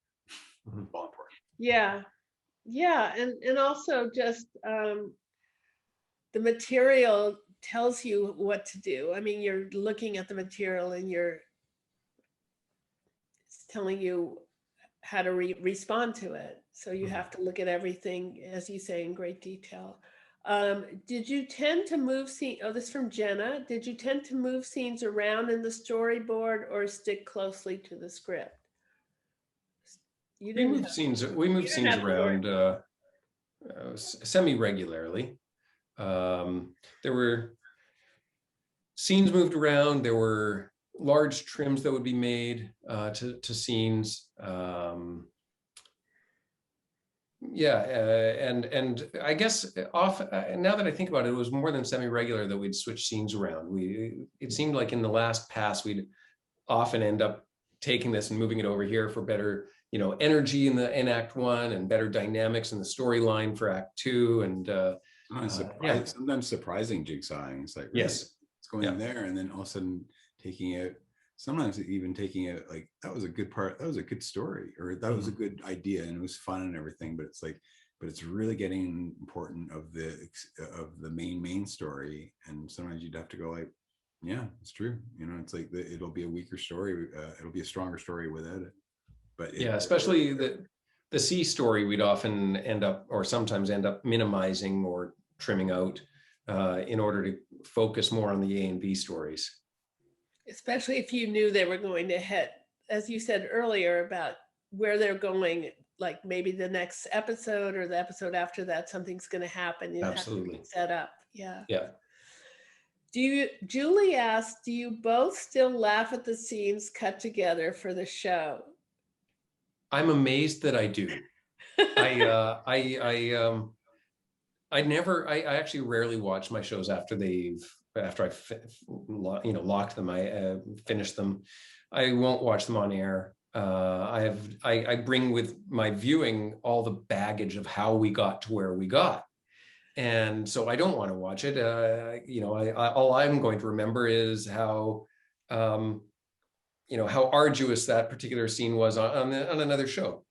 All important. Yeah, and also just the material tells you what to do. I mean, you're looking at the material and it's telling you how to respond to it. So you have to look at everything, as you say, in great detail. Did you tend to move scenes? Oh, this is from Jenna. Did you tend to move scenes around in the storyboard or stick closely to the script? We moved scenes around semi-regularly. There were scenes moved around. There were large trims that would be made to scenes. And I guess now that I think about it, it was more than semi-regular that we'd switch scenes around. It seemed like in the last pass, we'd often end up taking this and moving it over here for better, energy in Act 1 and better dynamics in the storyline for Act 2. And sometimes surprising jigsawing. It's like, really, Yes, it's going there, and then all of a sudden taking it. Sometimes even taking it like, that was a good part, that was a good story, or that was a good idea, and it was fun and everything. But it's like, but it's really getting important of the main story, and sometimes you'd have to go like, yeah, it's true. You know, it's like it'll be a weaker story. It'll be a stronger story without it. But especially the C story, we'd often sometimes end up minimizing or trimming out in order to focus more on the A and B stories. Especially if you knew they were going to hit, as you said earlier, about where they're going, like maybe the next episode or the episode after that, something's going to happen. You Absolutely. have to set up. Yeah. Yeah. Julie asked, do you both still laugh at the scenes cut together for the show? I'm amazed that I do. I actually rarely watch my shows after I've locked them, I finished them. I won't watch them on air. I bring with my viewing all the baggage of how we got to where we got. And so I don't want to watch it. All I'm going to remember is how arduous that particular scene was on another show.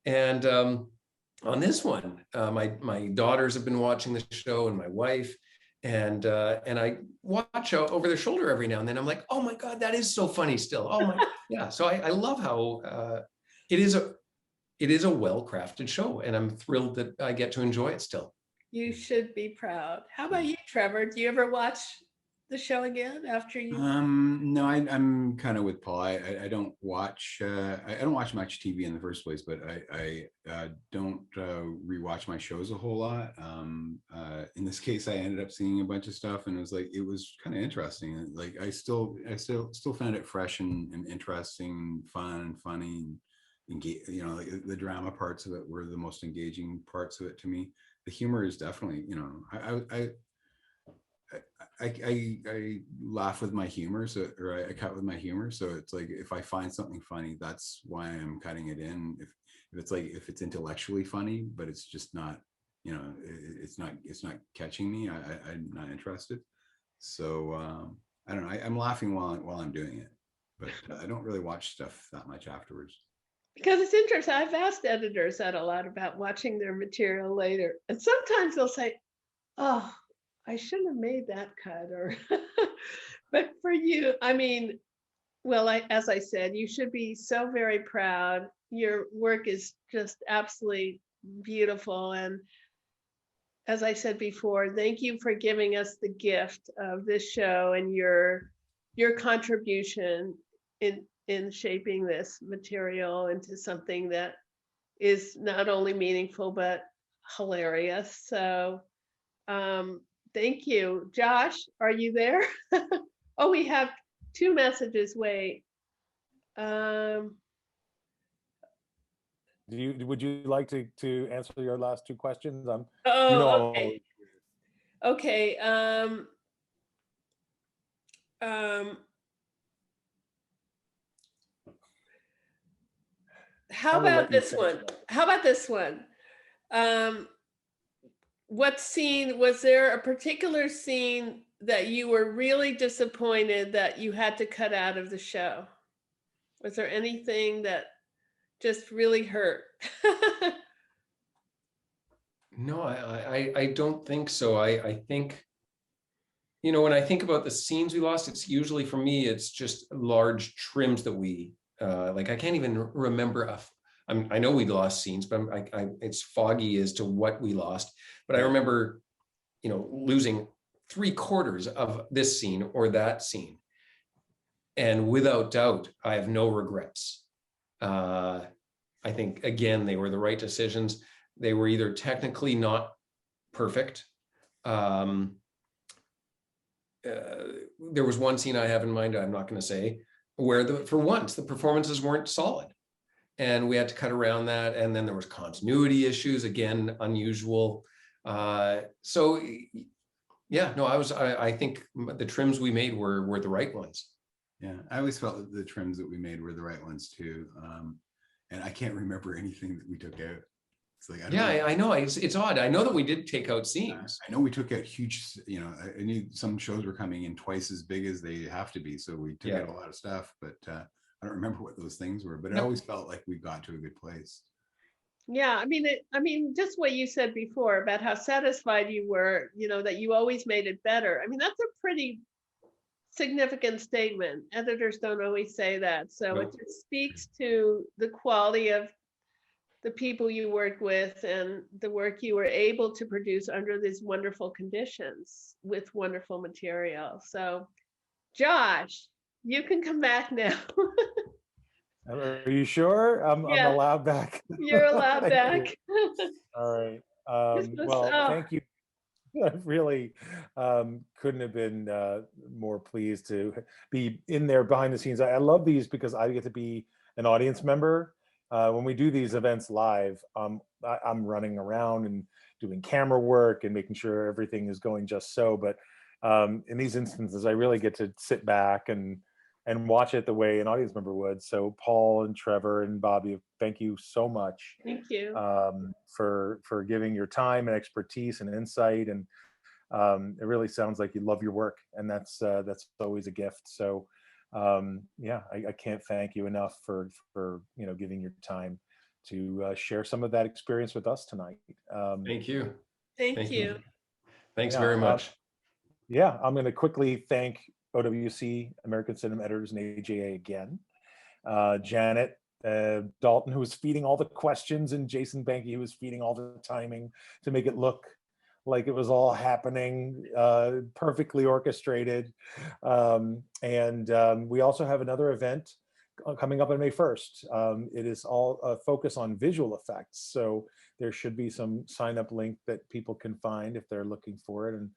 And on this one, my daughters have been watching the show, and my wife, and I watch over their shoulder every now and then. I'm like, oh my God, that is so funny still. Oh my, yeah. So I love how it is a well-crafted show, and I'm thrilled that I get to enjoy it still. You should be proud. How about you, Trevor? Do you ever watch the show again after you? No, I'm kind of with Paul. I don't watch much TV in the first place, but I don't rewatch my shows a whole lot. In this case, I ended up seeing a bunch of stuff, and it was kind of interesting. Like I still found it fresh and interesting, fun and funny. Like the drama parts of it were the most engaging parts of it to me. The humor is definitely, I laugh with my humor, or I cut with my humor. So it's like, if I find something funny, that's why I'm cutting it in. If it's intellectually funny, but it's just not, it's not catching me, I'm not interested. So I don't know. I'm laughing while I'm doing it, but I don't really watch stuff that much afterwards. Because it's interesting. I've asked editors that a lot about watching their material later. And sometimes they'll say, oh, I shouldn't have made that cut. But for you, I mean, well, as I said, you should be so very proud. Your work is just absolutely beautiful. And as I said before, thank you for giving us the gift of this show and your contribution in shaping this material into something that is not only meaningful, but hilarious. So thank you. Josh, are you there? Oh, we have two messages. Wait. Would you like to answer your last two questions? Okay. Okay. How about this one? What scene, was there a particular scene that you were really disappointed that you had to cut out of the show? Was there anything that just really hurt? No, I don't think so. I think, when I think about the scenes we lost, it's usually, for me, it's just large trims that we, I can't even remember. I know we lost scenes, but it's foggy as to what we lost. But I remember, losing 3/4 of this scene or that scene. And without doubt, I have no regrets. I think, again, they were the right decisions. They were either technically not perfect. There was one scene I have in mind, I'm not going to say, where for once the performances weren't solid, and we had to cut around that. And then there was continuity issues, again, unusual. So yeah, no, I think the trims we made were the right ones. Yeah, I always felt that the trims that we made were the right ones too. And I can't remember anything that we took out. It's like, I know. It's odd. I know that we did take out scenes. I know we took out huge, I knew some shows were coming in twice as big as they have to be. So we took out a lot of stuff, but I don't remember what those things were, but it always felt like we got to a good place. Yeah, I mean, just what you said before about how satisfied you were, that you always made it better. I mean, that's a pretty significant statement. Editors don't always say that. So it just speaks to the quality of the people you work with and the work you were able to produce under these wonderful conditions with wonderful material. So, Josh, you can come back now. Are you sure? I'm allowed back. You're allowed back. All right. Well, thank you. I really couldn't have been more pleased to be in there behind the scenes. I love these because I get to be an audience member. When we do these events live, I'm running around and doing camera work and making sure everything is going just so. But in these instances, I really get to sit back and watch it the way an audience member would. So Paul and Trevor and Bobbie, thank you so much. Thank you. For giving your time and expertise and insight. And it really sounds like you love your work, and that's always a gift. So I can't thank you enough for giving your time to share some of that experience with us tonight. Thank you. Thank you. Thanks very much. I'm going to quickly thank OWC, American Cinema Editors, and AJA again. Janet Dalton, who was feeding all the questions, and Jason Banky, who was feeding all the timing to make it look like it was all happening, perfectly orchestrated. We also have another event coming up on May 1st. It is all a focus on visual effects. So there should be some sign-up link that people can find if they're looking for it and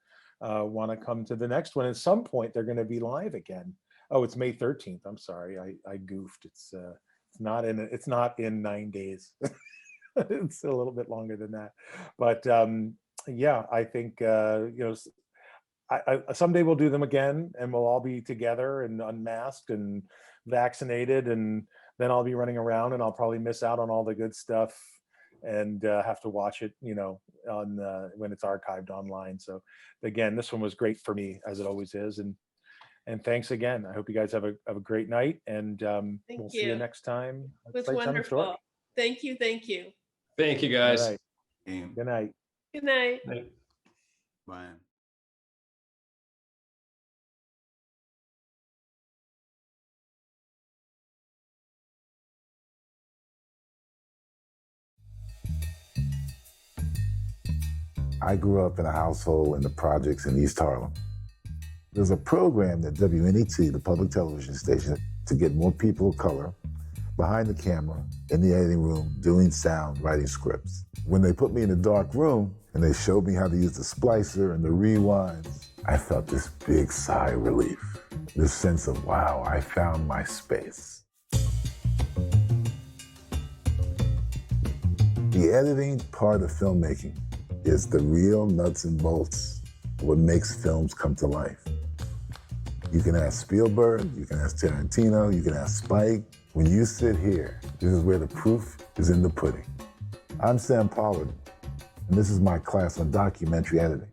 want to come to the next one. At some point, they're going to be live again. Oh, it's May 13th. I'm sorry, I goofed. It's not in 9 days. It's a little bit longer than that. But I think someday we'll do them again, and we'll all be together and unmasked and vaccinated, and then I'll be running around, and I'll probably miss out on all the good stuff and have to watch it, on when it's archived online. So again, this one was great for me, as it always is, and thanks again. I hope you guys have a great night, and we'll see you next time. It was wonderful. Thank you. Thank you, guys. All right. Good night. Good night. Bye. I grew up in a household in the projects in East Harlem. There's a program at WNET, the public television station, to get more people of color behind the camera, in the editing room, doing sound, writing scripts. When they put me in a dark room and they showed me how to use the splicer and the rewinds, I felt this big sigh of relief, this sense of, wow, I found my space. The editing part of filmmaking is the real nuts and bolts of what makes films come to life. You can ask Spielberg, you can ask Tarantino, you can ask Spike. When you sit here, this is where the proof is in the pudding. I'm Sam Pollard, and this is my class on documentary editing.